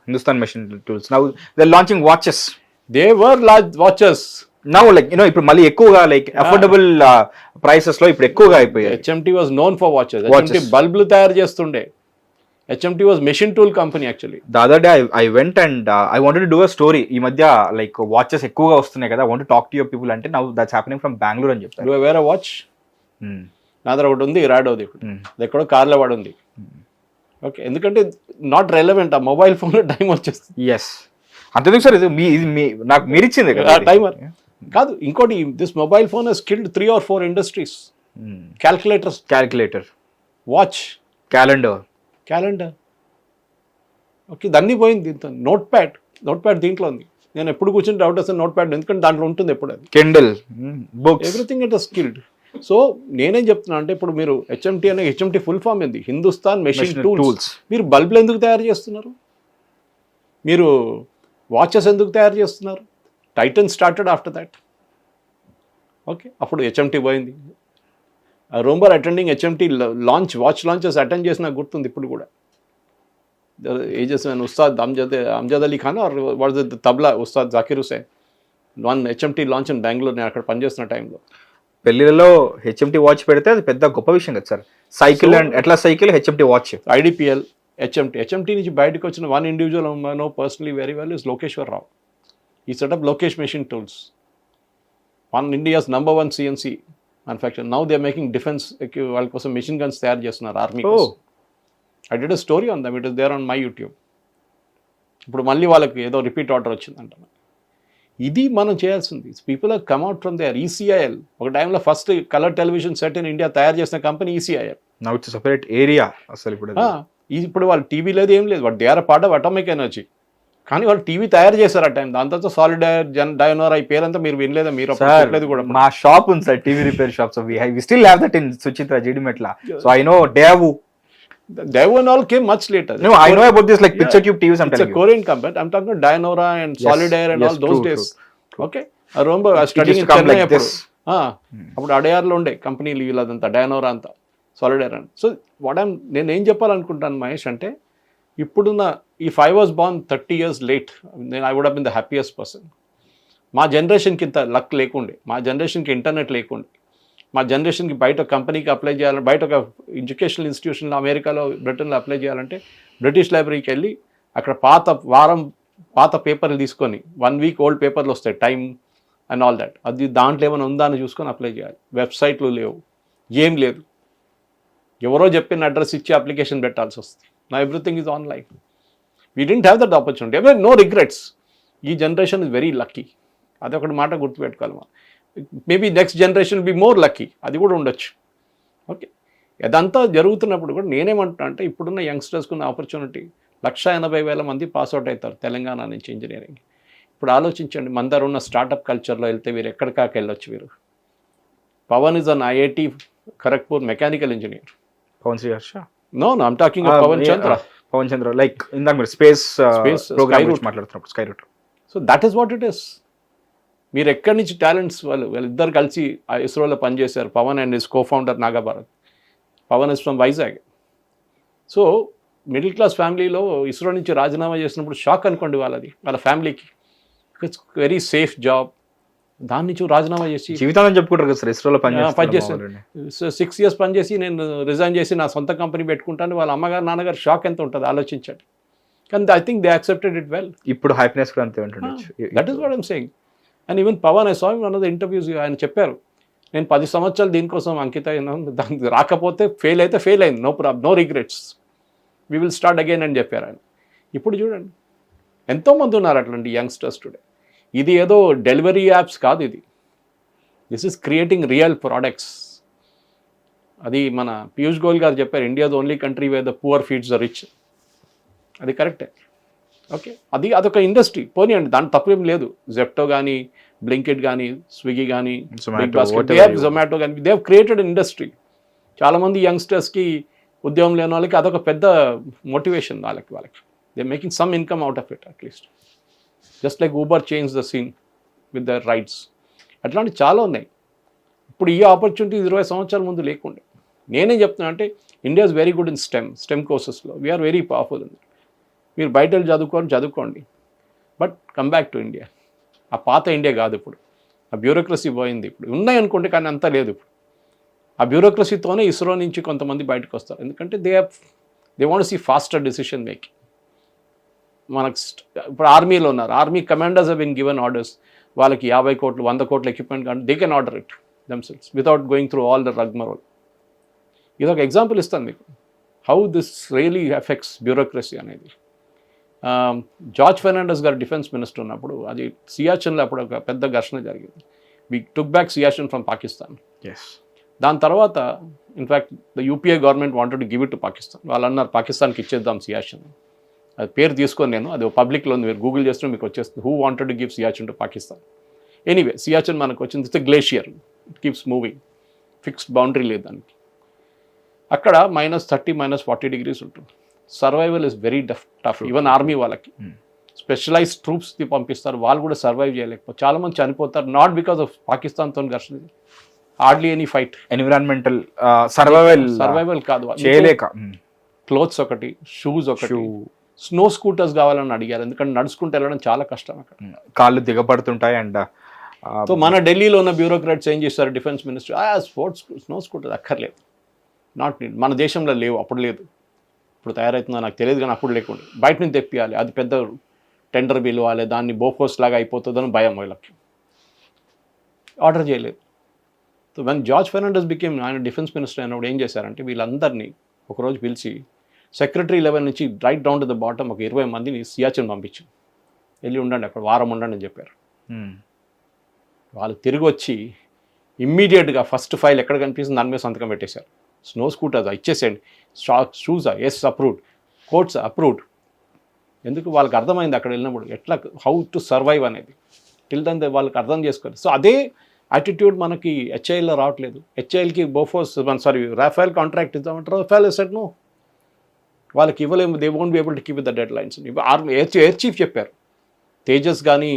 Hindustan machine tools now they are launching watches. They were large watches. Now like ఇప్పుడు మళ్ళీ ఎక్కువగా లైక్ అఫోర్డబుల్ ప్రైసెస్ లో ఇప్పుడు ఎక్కువగా అయిపోయాయి. HMT was known for watches. HMT బల్బులు తయారు చేస్తుండే. HMT was machine tool company actually. The other day I went and I wanted to do a story. ఈ మధ్య లైక్ వాచెస్ ఎక్కువగా వస్తున్నాయి కదా, I want to talk to your people అంటే now that's happening from Bengaluru అని చెప్తారు. Do wear a watch? నా దగ్గర ఒకటి ఉంది, రాడోది. అది ఎక్కడో కార్లో వాడు ఉంది. ఓకే, ఎందుకంటే నాట్ రెలవెంట్. ఆ మొబైల్ ఫోన్లో టైం వచ్చేస్తుంది. ఎస్, అంతేందుకు సార్, ఇది నాకు మీరు ఇచ్చింది కదా టైమర్ కాదు. ఇంకోటి, this mobile phone has killed 3 or 4 industries. Calculator, watch, calendar. Okay, దాన్ని పోయింది. దీంతో నోట్ ప్యాడ్ దీంట్లో ఉంది. నేను ఎప్పుడు కూర్చొని డౌట్ వస్తాను నోట్ ప్యాడ్, ఎందుకంటే దాంట్లో ఉంటుంది ఎప్పుడు అది. Kindle, books, everything it has killed. So నేనేం చెప్తున్నా అంటే, ఇప్పుడు మీరు హెచ్ఎంటీ అనే, హెచ్ఎంటీ ఫుల్ ఫామ్ ఏంది? Hindustan machine tools. మీరు బల్బులు ఎందుకు తయారు చేస్తున్నారు? మీరు వాచెస్ ఎందుకు తయారు చేస్తున్నారు? Titan started after that. Okay, అప్పుడు హెచ్ఎంటీ పోయింది. Remember attending HMT launch, watch launches attend చేసిన గుర్తుంది ఇప్పుడు కూడా. Ages Ustad Amjad Ali Khan or what the tabla Ustad Zakir Hussain one HMT launch in Bengaluru. నేను అక్కడ పనిచేస్తున్న టైంలో పెళ్లిలో హెచ్ఎంటి వాచ్ పెడితే అది పెద్ద గొప్ప విషయం కదా సార్. సైకిల్ అండ్ ఎట్లా cycle HMT watch. IDPL, HMT నుంచి బయటకు వచ్చిన one individual know personally very well is Lokeshwar Rao. ఈ setup Lokesh machine tools, one India's #1 CNC మ్యానుఫ్యాక్చర్. Now they are making defence వాళ్ళ కోసం మెషిన్ గన్స్ తయారు చేస్తున్నారు ఆర్మీ కోసం. I did a story on them, it is there on my YouTube. ఇప్పుడు మళ్ళీ వాళ్ళకి ఏదో రిపీట్ ఆర్డర్ వచ్చిందంట. ఇది మనం చేయాల్సింది. People are come out from there. ECIL ఒక టైంలో first colour television set in India తయారు చేసిన company ECIL. Now it's separate area అసలు ఇప్పుడు. ఇప్పుడు వాళ్ళు టీవీ లేదు, ఏం లేదు, వాళ్ళు they are part of atomic energy. కానీ వాళ్ళు టీవీ తయారు చేశారు ఆ టైం. దాంతో సాలిడ్ డయోనోరా ఈ పేరంతా మీరు వినలేదా? మీరు చెప్పలేదు కూడా. మా షాప్ ఉంది sir, TV repair shop. So we still have that in Suchitra Jeedimetla. So I know Daewoo. Devo and all came much later. No, I know about this like picture tube TVs. I'm it's telling a Korean company. I'm talking about Dionora and Solid Air and all those days. Okay, I remember I was studying in Chennai appudu. అప్పుడు అడయార్లో ఉండే కంపెనీలు వీళ్ళదంతా డయానోరా అంతా సాలిడ్ ఎయిర్ అని. సో నేను ఏం చెప్పాలనుకుంటాను మహేష్ అంటే, ఇప్పుడున్న if I was Born 30 years late, then I would have been the happiest person. మా జనరేషన్కి ఇంత లక్ లేకుండే, మా జనరేషన్కి ఇంటర్నెట్ లేకుండే, మా జనరేషన్కి బయట కంపెనీకి అప్లై చేయాలంటే, బయట ఒక ఎడ్యుకేషనల్ ఇన్స్టిట్యూషన్లో అమెరికాలో బ్రిటన్లో అప్లై చేయాలంటే బ్రిటిష్ లైబ్రరీకి వెళ్ళి అక్కడ పాత పేపర్లు తీసుకొని 1 week ఓల్డ్ పేపర్లు వస్తాయి, టైం అండ్ ఆల్ దట్. అది దాంట్లో ఏమైనా ఉందా అని చూసుకొని అప్లై చేయాలి. వెబ్సైట్లు లేవు, ఏం లేదు, ఎవరో చెప్పిన అడ్రస్ ఇచ్చి అప్లికేషన్ పెట్టాల్సి వస్తుంది. నా everything is online. We didn't have that opportunity. I mean no regrets. ఈ జనరేషన్ ఇస్ వెరీ లక్కీ. అదొకటి మాట గుర్తుపెట్టుకోవాలి మనం. Maybe next generation be more lucky, అది కూడా ఉండొచ్చు. ఓకే, అదంతా జరుగుతున్నప్పుడు కూడా నేనేమంటున్నా అంటే, ఇప్పుడున్న యంగ్స్టర్స్కి ఉన్న ఆపర్చునిటీ 180,000 మంది పాస్అవుట్ అవుతారు తెలంగాణ నుంచి ఇంజనీరింగ్. ఇప్పుడు ఆలోచించండి, మన దగ్గర ఉన్న స్టార్టప్ కల్చర్లో వెళ్తే వీరు ఎక్కడికాక వెళ్ళొచ్చు. వీరు Pawan is an IIT Kharagpur mechanical engineer. Pawan Shri Harsha? No, I'm talking Pawan Chandra. Like ఇందాక మీరు స్పేస్ ప్రోగ్రామ్ గురించి మాట్లాడుతున్నప్పుడు sky route. So that is what it is. మీరు ఎక్కడి నుంచి టాలెంట్స్ వాళ్ళిద్దరు కలిసి ఇస్రోలో పనిచేశారు, Pawan and his co-founder నాగాభారత్. Pawan is from Vizag. So middle class ఫ్యామిలీలో ఇస్రో నుంచి రాజీనామా చేసినప్పుడు షాక్ అనుకోండి వాళ్ళ ఫ్యామిలీకి. It's very safe job. దాని నుంచి రాజీనామా చేసి జీవితాన్ని చెప్పుకుంటారు కదా సార్, ఇస్రోలో పనిచేస్తాను. 6 years పనిచేసి నేను రిజైన్ చేసి నా సొంత కంపెనీ పెట్టుకుంటాను. వాళ్ళ అమ్మగారు నాన్నగారు షాక్ ఎంత ఉంటుంది ఆలోచించండి. కానీ I think they accepted it well. ఇప్పుడు హ్యాపీనెస్ కూడా అంతే ఉంటుండొచ్చు. That is what I'm saying. And even Pavan, I saw him one of the interviews, ఆయన చెప్పారు, నేను 10 సంవత్సరాలు దీనికోసం అంకిత అయినాను, దానికి రాకపోతే ఫెయిల్ అయితే ఫెయిల్ అయింది, no problem, no regrets, we will start again అని చెప్పారు ఆయన. ఇప్పుడు చూడండి ఎంతోమంది ఉన్నారు అట్లాంటి యంగ్స్టర్స్ టుడే. ఇది ఏదో డెలివరీ యాప్స్ కాదు, this is creating real products. అది మన పీయూష్ గోయల్ గారు చెప్పారు, India the only country where the poor feeds the rich. అది కరెక్టే. ఓకే, అదొక ఇండస్ట్రీ, పోనీయండి, దాంట్లో తప్పేం లేదు. జెప్టో కానీ, బ్లింకిట్ కానీ, స్విగ్గీ కానీ, జొమాటో కానీ, దే హ్యావ్ క్రియేటెడ్ ఇండస్ట్రీ. చాలామంది యంగ్స్టర్స్కి ఉద్యోగం లేని వాళ్ళకి అదొక పెద్ద మోటివేషన్. వాళ్ళకి they making some income out of it at least. Just like Uber change the scene with the rides. అట్లాంటివి చాలా ఉన్నాయి. ఇప్పుడు ఈ ఆపర్చునిటీ 20 సంవత్సరాల ముందు లేకుండే. నేనేం చెప్తున్నా అంటే, India is very good in STEM కోర్సెస్లో. We're very powerful. మీరు బయట వెళ్ళి చదువుకోండి, but come back to India. ఆ పాత ఇండియా కాదు ఇప్పుడు. ఆ బ్యూరోక్రసీ పోయింది. ఇప్పుడు ఉన్నాయనుకోండి, కానీ అంతా లేదు ఇప్పుడు. ఆ బ్యూరోక్రసీతోనే ఇస్రో నుంచి కొంతమంది బయటకు వస్తారు. ఎందుకంటే they want see faster decision making. మనకు ఇప్పుడు ఆర్మీలో ఉన్నారు, army commanders have been given orders. వాళ్ళకి 50 కోట్లు 100 కోట్ల ఎక్విప్మెంట్ కానీ they can order it themselves without going through all the rigmarole. ఇదొక ఎగ్జాంపుల్ ఇస్తాను మీకు, how this really effects bureaucracy అనేది. జార్జ్ ఫెర్నాండస్ గారు డిఫెన్స్ మినిస్టర్ ఉన్నప్పుడు, అది సియాచిన్లో అప్పుడు ఒక పెద్ద ఘర్షణ జరిగింది. We took back Siachen from Pakistan. దాని తర్వాత in fact the UPA government wanted to give it to Pakistan. వాళ్ళు అన్నారు పాకిస్తాన్కి ఇచ్చేద్దాం సియాచిన్. అది పేరు తీసుకొని నేను, అది పబ్లిక్లో ఉంది, మీరు గూగుల్ చేస్తే మీకు వచ్చేస్తుంది, who wanted to give Siachen to Pakistan. Anyway, Siachen మనకు వచ్చింది. It's glacier, it keeps moving, fixed boundary లేదు దానికి. అక్కడ -30 -40 degrees ఉంటుంది. Survival is very tough. Even army వాళ్ళకి స్పెషలైజ్డ్ ట్రూప్స్ని పంపిస్తారు, వాళ్ళు కూడా సర్వైవ్ చేయలేకపోతే చాలామంది చనిపోతారు. నాట్ బికాస్ ఆఫ్ పాకిస్తాన్తో ఘర్షణ, hardly any fight. Environmental survival కాదు, చేయలేక. క్లోత్స్ ఒకటి, షూస్ ఒకటి, స్నో స్కూటర్స్ కావాలని అడిగారు. ఎందుకంటే నడుచుకుంటూ వెళ్ళడం చాలా కష్టం అక్కడ, కాళ్ళు దిగబడుతుంటాయి. అండ్ సో మన ఢిల్లీలో ఉన్న బ్యూరోక్రాట్స్ ఏం చేస్తారు, డిఫెన్స్ మినిస్టర్ స్నో స్కూటర్ అక్కర్లేదు, నాట్ నీడ్, మన దేశంలో లేవు, అప్పుడు లేదు, ఇప్పుడు తయారవుతుందో నాకు తెలియదు కానీ అప్పుడు లేకుండా బయట నుంచి తెప్పియాలి, అది పెద్ద టెండర్ పిలవాలి, దాన్ని బోఫోర్స్ లాగా అయిపోతుందని భయం వీళ్ళకి, ఆర్డర్ చేయలేదు. So when George Fernandes became, ఆయన డిఫెన్స్ మినిస్టర్ అయినప్పుడు ఏం చేశారంటే వీళ్ళందరినీ ఒకరోజు పిలిచి సెక్రటరీ లెవెల్ నుంచి right down to the bottom ఒక 20 మందిని సియాచిన్ పంపించాం, వెళ్ళి ఉండండి అక్కడ వారం ఉండండి అని చెప్పారు. వాళ్ళు తిరిగి వచ్చి ఇమ్మీడియట్గా ఫస్ట్ ఫైల్ ఎక్కడ కనిపిస్తుంది దాని మీద సంతకం పెట్టేశారు. స్నో స్కూటర్స్ ఇచ్చేసేయండి, షూసా ఎస్ అప్రూవ్డ్, కోట్స్ అప్రూవ్డ్. ఎందుకు వాళ్ళకి అర్థమైంది అక్కడ వెళ్ళినప్పుడు ఎట్లా హౌ టు సర్వైవ్ అనేది, టిల్ దన్ వాళ్ళకి అర్థం చేసుకోవాలి. సో అదే యాటిట్యూడ్ మనకి హెచ్ఐఎల్లో రావట్లేదు. హెచ్ఐఎల్కి బోఫోర్స్ రాఫెల్ కాంట్రాక్ట్ ఇద్దామంటే రాఫెల్ సెట్ నో, వాళ్ళకి ఇవ్వలేము, they won't be able to keep with the deadlines. Army air chief చెప్పారు, తేజస్ కానీ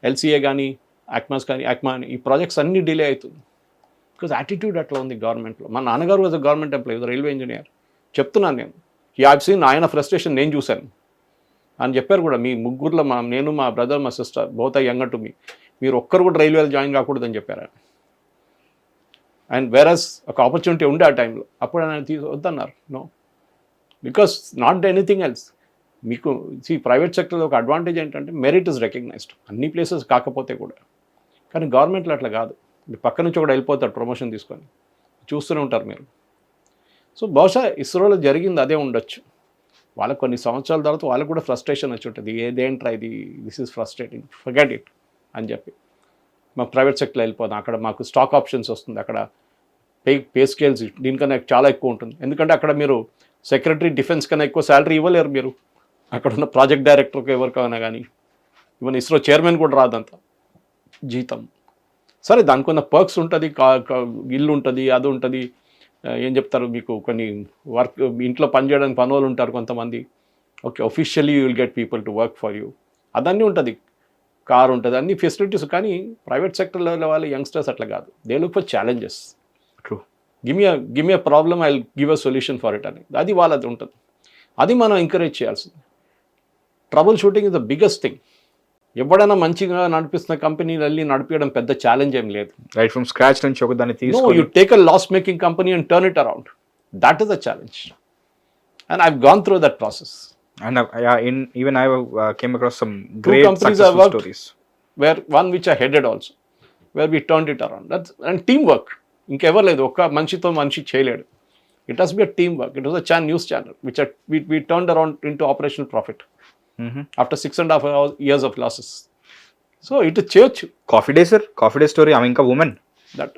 ఎల్సీఏ కానీ అక్మాస్ కానీ ఈ ప్రాజెక్ట్స్ అన్నీ డిలే అవుతుంది బికాజ్ యాటిట్యూడ్ అట్లా ఉంది గవర్నమెంట్లో. మా నాన్నగారు was a government employee, railway engineer. చెప్తున్నాను నేను, హ్యావ్ సీన్ ఆయన ఫ్రస్ట్రేషన్ నేను చూశాను అని చెప్పారు కూడా. మీ ముగ్గురులో నేను, మా బ్రదర్, మా sister both I younger to me, మీరు ఒక్కరు కూడా రైల్వేలో జాయిన్ కాకూడదని చెప్పారు ఆయన. అండ్ వేరస్ ఒక ఆపర్చునిటీ ఉండే ఆ టైంలో, అప్పుడు ఆయన వద్దన్నారు. No, because not anything else. మీకు ప్రైవేట్ సెక్టర్లో ఒక అడ్వాంటేజ్ ఏంటంటే మెరిట్ ఇస్ రికగ్నైజ్డ్ అన్ని ప్లేసెస్ కాకపోతే కూడా, కానీ గవర్నమెంట్లో అట్లా కాదు. పక్క నుంచి ఒకటి వెళ్ళిపోతారు ప్రమోషన్ తీసుకొని, చూస్తూనే ఉంటారు మీరు. సో బహుశా ఇస్రోలో జరిగింది అదే ఉండొచ్చు. వాళ్ళకి కొన్ని సంవత్సరాల తర్వాత వాళ్ళకి కూడా ఫ్రస్ట్రేషన్ వచ్చి ఉంటుంది, ఏదేంట్రా ఇది, this is frustrating, forget it అని చెప్పి మా ప్రైవేట్ సెక్టర్లో వెళ్ళిపోదాం, అక్కడ మాకు స్టాక్ ఆప్షన్స్ వస్తుంది, అక్కడ పే స్కేల్స్ దీనికన్నా చాలా ఎక్కువ ఉంటుంది. ఎందుకంటే అక్కడ మీరు సెక్రటరీ డిఫెన్స్ కన్నా ఎక్కువ శాలరీ ఇవ్వలేరు మీరు, అక్కడ ఉన్న ప్రాజెక్ట్ డైరెక్టర్కి ఎవరికైనా కానీ, ఈవెన్ ఇస్రో చైర్మన్ కూడా రాదంత జీతం. సరే దానికి ఉన్న పర్క్స్ ఉంటుంది, ఇల్లు ఉంటుంది, అది ఉంటుంది, ఏం చెప్తారు మీకు కొన్ని వర్క్ ఇంట్లో పనిచేయడానికి పనులు ఉంటారు కొంతమంది, okay officially you will get people to work for you, అదన్నీ ఉంటుంది, కార్ ఉంటుంది, అన్ని ఫెసిలిటీస్. కానీ ప్రైవేట్ సెక్టర్లో వాళ్ళు యంగ్స్టర్స్ అట్లా కాదు, they look for challenges. True, give me a problem, I will give a solution for it అని, అది వాళ్ళది ఉంటుంది. అది మనం ఎంకరేజ్ చేయాల్సింది. Trouble shooting is the biggest thing. ఎవడైనా మంచిగా నడిపిస్తున్న కంపెనీలు వెళ్ళి నడిపించడం పెద్ద ఛాలెంజ్ ఏం లేదు. రైట్ ఫ్రమ్ స్క్రాచ్ నుంచి ఒక దాన్ని No, you take a loss-making company and turn it around. That is a challenge. And I've gone through that process. And even I came across some Two great companies I successful worked, stories. where one which I headed also, where we turned it around. And teamwork. ఇంకెవరు లేదు, ఒక్క మనిషితో మనిషి చేయలేడు. It has to be a teamwork. It was a news channel which we turned around into operational profit after 6.5 years of losses. So it is చేయొచ్చు. కాఫీ డే స్టోరీ, ఆమె ఇంకా women. That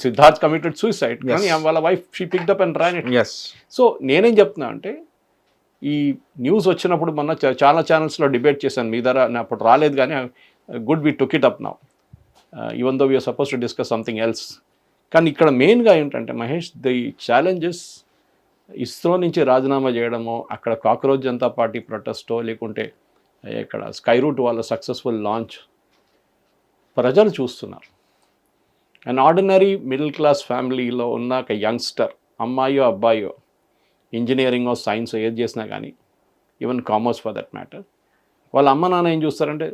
Siddharth committed suicide. కానీ వాళ్ళ wife she picked up and ran it. Yes. So నేనేం చెప్తున్నా అంటే, ఈ న్యూస్ వచ్చినప్పుడు మొన్న చాలా ఛానల్స్లో డిబేట్ చేశాను, మీ ద్వారా అప్పుడు రాలేదు కానీ good we took it up now, even though we are suppose to discuss something else. కానీ ఇక్కడ మెయిన్గా ఏంటంటే మహేష్, ది ఛాలెంజెస్ ఇస్రో నుంచి రాజీనామా చేయడమో, అక్కడ కాక్రోచ్ జనతా పార్టీ ప్రొటెస్టో, లేకుంటే ఇక్కడ స్కై రూట్ వాళ్ళ సక్సెస్ఫుల్ లాంచ్ ప్రజలు చూస్తున్నారు. అండ్ ఆర్డినరీ మిడిల్ క్లాస్ ఫ్యామిలీలో ఉన్న ఒక యంగ్స్టర్, అమ్మాయో అబ్బాయో, ఇంజనీరింగో సైన్స్ ఏది చేసినా కానీ, even commerce for that matter, వాళ్ళ అమ్మ నాన్న ఏం చూస్తారంటే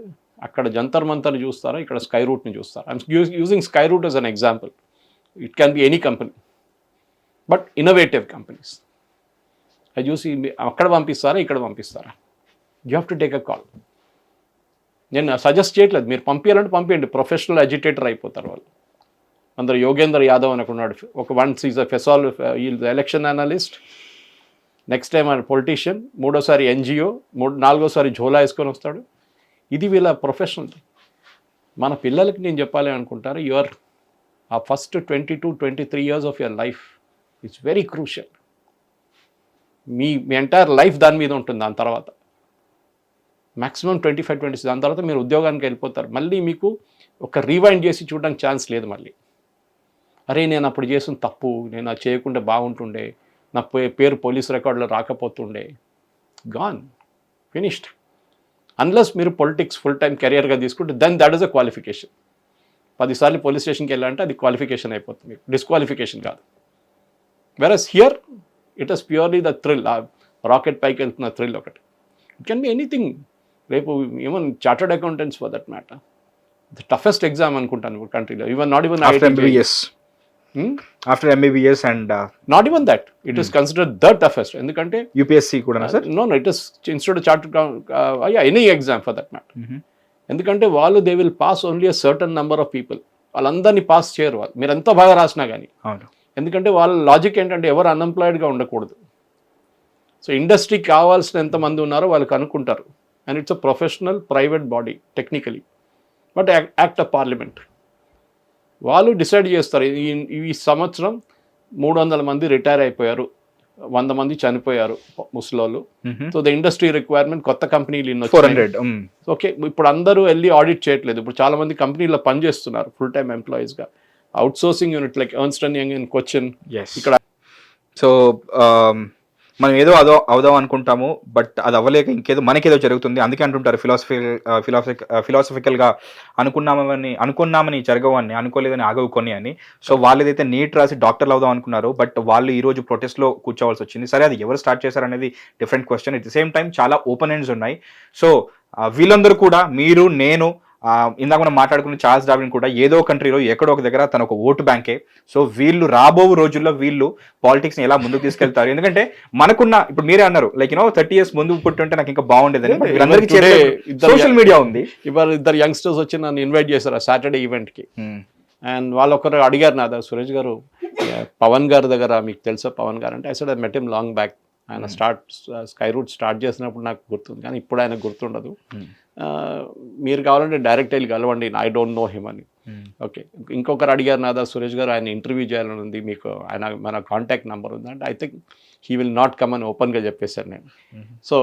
అక్కడ జంతర్ మంతర్ చూస్తారా, ఇక్కడ స్కై రూట్ని చూస్తారు. I'm using Skyroot as an example. It can be any company, but innovative companies. అది చూసి అక్కడ పంపిస్తారా, ఇక్కడ పంపిస్తారా, you have to take a call. నేను సజెస్ట్ చేయట్లేదు, మీరు పంపించాలంటే పంపించండి, ప్రొఫెషనల్ అజిటేటర్ అయిపోతారు వాళ్ళు. అందరు యోగేందర్ యాదవ్ అని ఉన్నాడు, ఒక వన్స్ ఈజ్ అ ఫెసాల్ ఎలక్షన్ అనలిస్ట్, నెక్స్ట్ టైం ఆయన పొలిటీషియన్, మూడోసారి ఎన్జిఓ, నాలుగోసారి ఝోలా వేసుకొని వస్తాడు. ఇది వీళ్ళ ప్రొఫెషనల్. మన పిల్లలకి నేను చెప్పాలి అనుకుంటారు, యువర్ ఆ first 22-23 years of your life it's very crucial. Me entire life దాని మీద ఉంటుంది. దాని తర్వాత మ్యాక్సిమం 25-26, దాని తర్వాత మీరు ఉద్యోగానికి వెళ్ళిపోతారు. మళ్ళీ మీకు ఒక రీవైండ్ చేసి చూడడానికి ఛాన్స్ లేదు. మళ్ళీ అరే నేను అప్పుడు చేసిన తప్పు, నేను అది చేయకుండా బాగుంటుండే, నా పేరు పోలీస్ రికార్డులో రాకపోతుండే, గాన్, ఫినిష్డ్. అన్లెస్ మీరు పొలిటిక్స్ ఫుల్ టైం కెరియర్గా తీసుకుంటే then that is a qualification. 10 సార్లు పోలీస్ స్టేషన్కి వెళ్ళాలంటే అది క్వాలిఫికేషన్ అయిపోతుంది, డిస్క్వాలిఫికేషన్ కాదు. Versus here it is purely the thrill, ఆ రాకెట్ పైకి వెళ్తున్న థ్రిల్ ఒకటి. It can be anything. రేపు even chartered accountants for that matter, the toughest exam అనుకుంటాను కంట్రీలో, even not even after MBBS and not even that it is considered the toughest. ఎందుకంటే యూపీఎస్సీ కూడా sir, no it is institute chartered any exam for that matter. ఎందుకంటే వాళ్ళు they will pass only a certain number of people, వాళ్ళందరినీ పాస్ చేయరు వాళ్ళు, మీరు ఎంత బాగా రాసినా కానీ. ఎందుకంటే వాళ్ళ లాజిక్ ఏంటంటే ఎవరు అన్ఎంప్లాయిడ్గా ఉండకూడదు. సో ఇండస్ట్రీకి కావాల్సిన ఎంతమంది ఉన్నారో వాళ్ళు కనుక్కుంటారు. And it's a professional private body technically, but act of parliament. వాళ్ళు డిసైడ్ చేస్తారు ఈ సంవత్సరం 300 మంది రిటైర్ అయిపోయారు, 100 మంది చనిపోయారు ముసలోళ్ళు. సో ద ఇండస్ట్రీ రిక్వైర్మెంట్ కొత్త కంపెనీలు 400. ఓకే, ఇప్పుడు అందరూ వెళ్ళి ఆడిట్ చేయట్లేదు. ఇప్పుడు చాలా మంది కంపెనీలో పనిచేస్తున్నారు ఫుల్ టైమ్ ఎంప్లాయీస్గా. Outsourcing unit like Ernst and Young in Cochin ఇక్కడ. సో మనం ఏదో అవుదాం అనుకుంటాము, బట్ అది అవ్వలేక ఇంకేదో మనకేదో జరుగుతుంది. అందుకే అంటుంటారు ఫిలాసఫికల్గా అనుకున్నామని జరగవని, అనుకోలేదని ఆగవు కొన్ని అని. సో వాళ్ళు ఏదైతే నీట్ రాసి డాక్టర్లు అవుదాం అనుకున్నారు, బట్ వాళ్ళు ఈ రోజు ప్రొటెస్ట్లో కూర్చోవాల్సి వచ్చింది. సరే, అది ఎవరు స్టార్ట్ చేశారు అనేది different question. At the same time చాలా ఓపెన్ ఎండ్స్ ఉన్నాయి. సో వీళ్ళందరూ కూడా, మీరు, నేను, ఇందాక మనం మాట్లాడుకున్న చార్ల్స్ డార్విన్ కూడా ఏదో కంట్రీలో ఎక్కడో ఒక దగ్గర తన ఒక ఓటు బ్యాంకే. సో వీళ్ళు రాబో రోజుల్లో వీళ్ళు పాలిటిక్స్ ని ఎలా ముందుకు తీసుకెళ్తారు? ఎందుకంటే మనకున్న, ఇప్పుడు మీరే అన్నారు లైక్ 30 years ముందు పుట్టుంటే నాకు ఇంకా బాగుండేదని. వీళ్ళందరికీ సోషల్ మీడియా ఉంది. ఇవాళ 2 యంగ్స్టర్స్ వచ్చి నన్ను ఇన్వైట్ చేశారు ఆ సాటర్డే ఈవెంట్కి. అండ్ వాళ్ళు ఒకరు అడిగారు నా దగ్గర, సురేష్ గారు పవన్ గారి దగ్గర మీకు తెలుసా పవన్ గారు అంటే, I said I met him long back. ఆయన స్కై రూట్ స్టార్ట్ చేసినప్పుడు నాకు గుర్తుంది, కానీ ఇప్పుడు ఆయన గుర్తుండదు. మీరు కావాలంటే డైరెక్ట్ వెళ్ళి కలవండి, ఐ డోంట్ నో హిమ్ అని. ఓకే, ఇంకొకరు అడిగారు నాదా, సురేష్ గారు ఆయన ఇంటర్వ్యూ చేయాలని ఉంది, మీకు ఆయన మన కాంటాక్ట్ నెంబర్ ఉంది అంటే, I think he will not come అని ఓపెన్గా చెప్పేశాను నేను. సో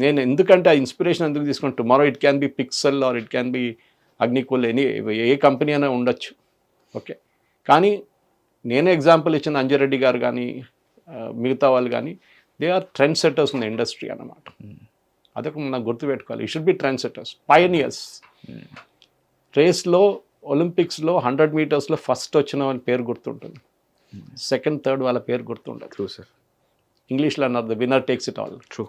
నేను ఎందుకంటే ఆ ఇన్స్పిరేషన్ ఎందుకు తీసుకుని, tomorrow it can be Pixel or it can be Agnikul, ఏ కంపెనీ అయినా ఉండొచ్చు. ఓకే, కానీ నేనే ఎగ్జాంపుల్ ఇచ్చిన అంజిరెడ్డి గారు కానీ మిగతా వాళ్ళు కానీ, they are trend setters in the industry అన్నమాట. అదొక మనం గుర్తుపెట్టుకోవాలి. You should be trend setters, pioneers. రేస్లో ఒలింపిక్స్లో 100 meters ఫస్ట్ వచ్చిన వాళ్ళ పేరు గుర్తుంటుంది, సెకండ్ థర్డ్ వాళ్ళ పేరు గుర్తుంటుంది. True sir. ఇంగ్లీష్లో అన్నారు the winner takes it all. True.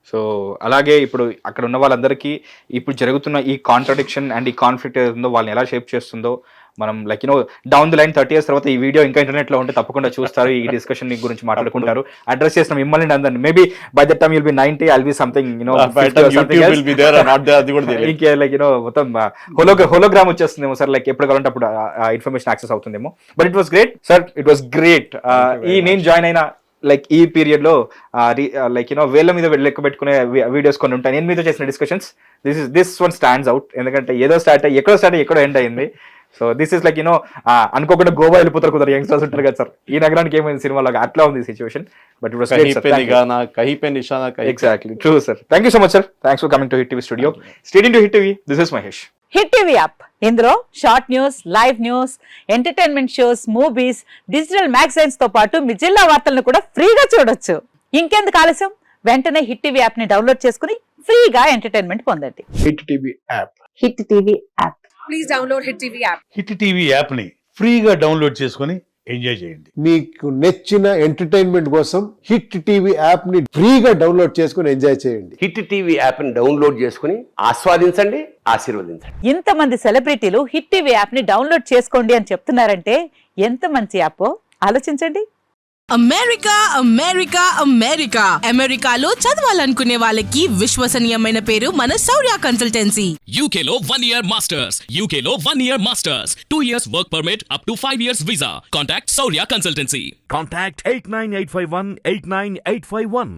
So అలాగే ఇప్పుడు అక్కడ ఉన్న వాళ్ళందరికీ ఇప్పుడు జరుగుతున్న ఈ కాంట్రడిక్షన్ అండ్ ఈ కాన్ఫ్లిక్ట్ ఏదో వాళ్ళని ఎలా షేప్ చేస్తుందో మనం like down the line 30 years తర్వాత ఈ వీడియో ఇంకా ఇంటర్నెట్లో ఉంటే తప్పకుండా చూస్తారు, ఈ డిస్కషన్ గురించి మాట్లాడుకుంటారు. అడ్రస్ చేసిన మిమ్మల్ని అందరినీ, maybe by that time will be 90, I'll be something like మొత్తం హోలోగ్రామ్ వచ్చేస్తుందేమో సార్, లైక్ ఎప్పుడు కావాలంటే అప్పుడు ఇన్ఫర్మేషన్ యాక్సెస్ అవుతుందేమో. But it was great sir, it was great. ఈ నేను జాయిన్ అయిన లైక్ ఈ పీరియడ్ లో లైక్ వేళ్ళ మీద లెక్క పెట్టుకునే వీడియోస్ కొన్ని ఉంటాయి. నేను మీతో చేసిన discussions, this one stands out. ఎందుకంటే ఏదో స్టార్ట్ అయ్యి ఎక్కడో ఎండ్ అయింది. సో దిస్ ఇస్ లైక్ అనుకోకుండా గోవా వెళ్ళిపోతారు కొందరు యంగ్స్టర్స్ ఉంటారు కదా సార్, ఈ నగరానికి ఏమైంది సినిమాలో అట్లా ఉంది situation. But it was exactly true sir. Thank you so much sir, thanks for coming to hit TV studio. Stay tuned to Hit TV, this is Mahesh. Hit TV app, ఇందులో short news, live news, entertainment shows, movies, digital magazines తో పాటు మీ జిల్లా వార్తలను కూడా ఫ్రీగా చూడొచ్చు. ఇంకెందుకు ఆలస్యం, వెంటనే హిట్ టీవీ యాప్ ని డౌన్లోడ్ చేసుకుని ఫ్రీగా ఎంటర్టైన్మెంట్ పొందండి. Hit TV app, hit TV app, please download hit TV app. Hit TV app ని ఫ్రీగా డౌన్లోడ్ చేసుకొని ఎంజాయ్ చేయండి. మీకు నచ్చిన ఎంటర్టైన్మెంట్ కోసం హిట్ టీవీ యాప్ ని ఫ్రీగా డౌన్లోడ్ చేసుకుని ఎంజాయ్ చేయండి. హిట్ టీవీ యాప్ ని డౌన్లోడ్ చేసుకుని ఆస్వాదించండి, ఆశీర్వదించండి. ఇంతమంది సెలబ్రిటీలు హిట్ టీవీ యాప్ ని డౌన్లోడ్ చేసుకోండి అని చెప్తున్నారంటే ఎంత మంచి యాప్ ఆలోచించండి. అమెరికా అమెరికా అమెరికా అమెరికాలో చదవాలనుకునే వాళ్ళకి విశ్వసనీయమైన పేరు మన శౌర్య కన్సల్టెన్సీ. UK లో 1 year masters, UK లో 1 year masters, 2 years work permit up to 5 years visa. Contact Saurya Consultancy. Contact 89851 89851.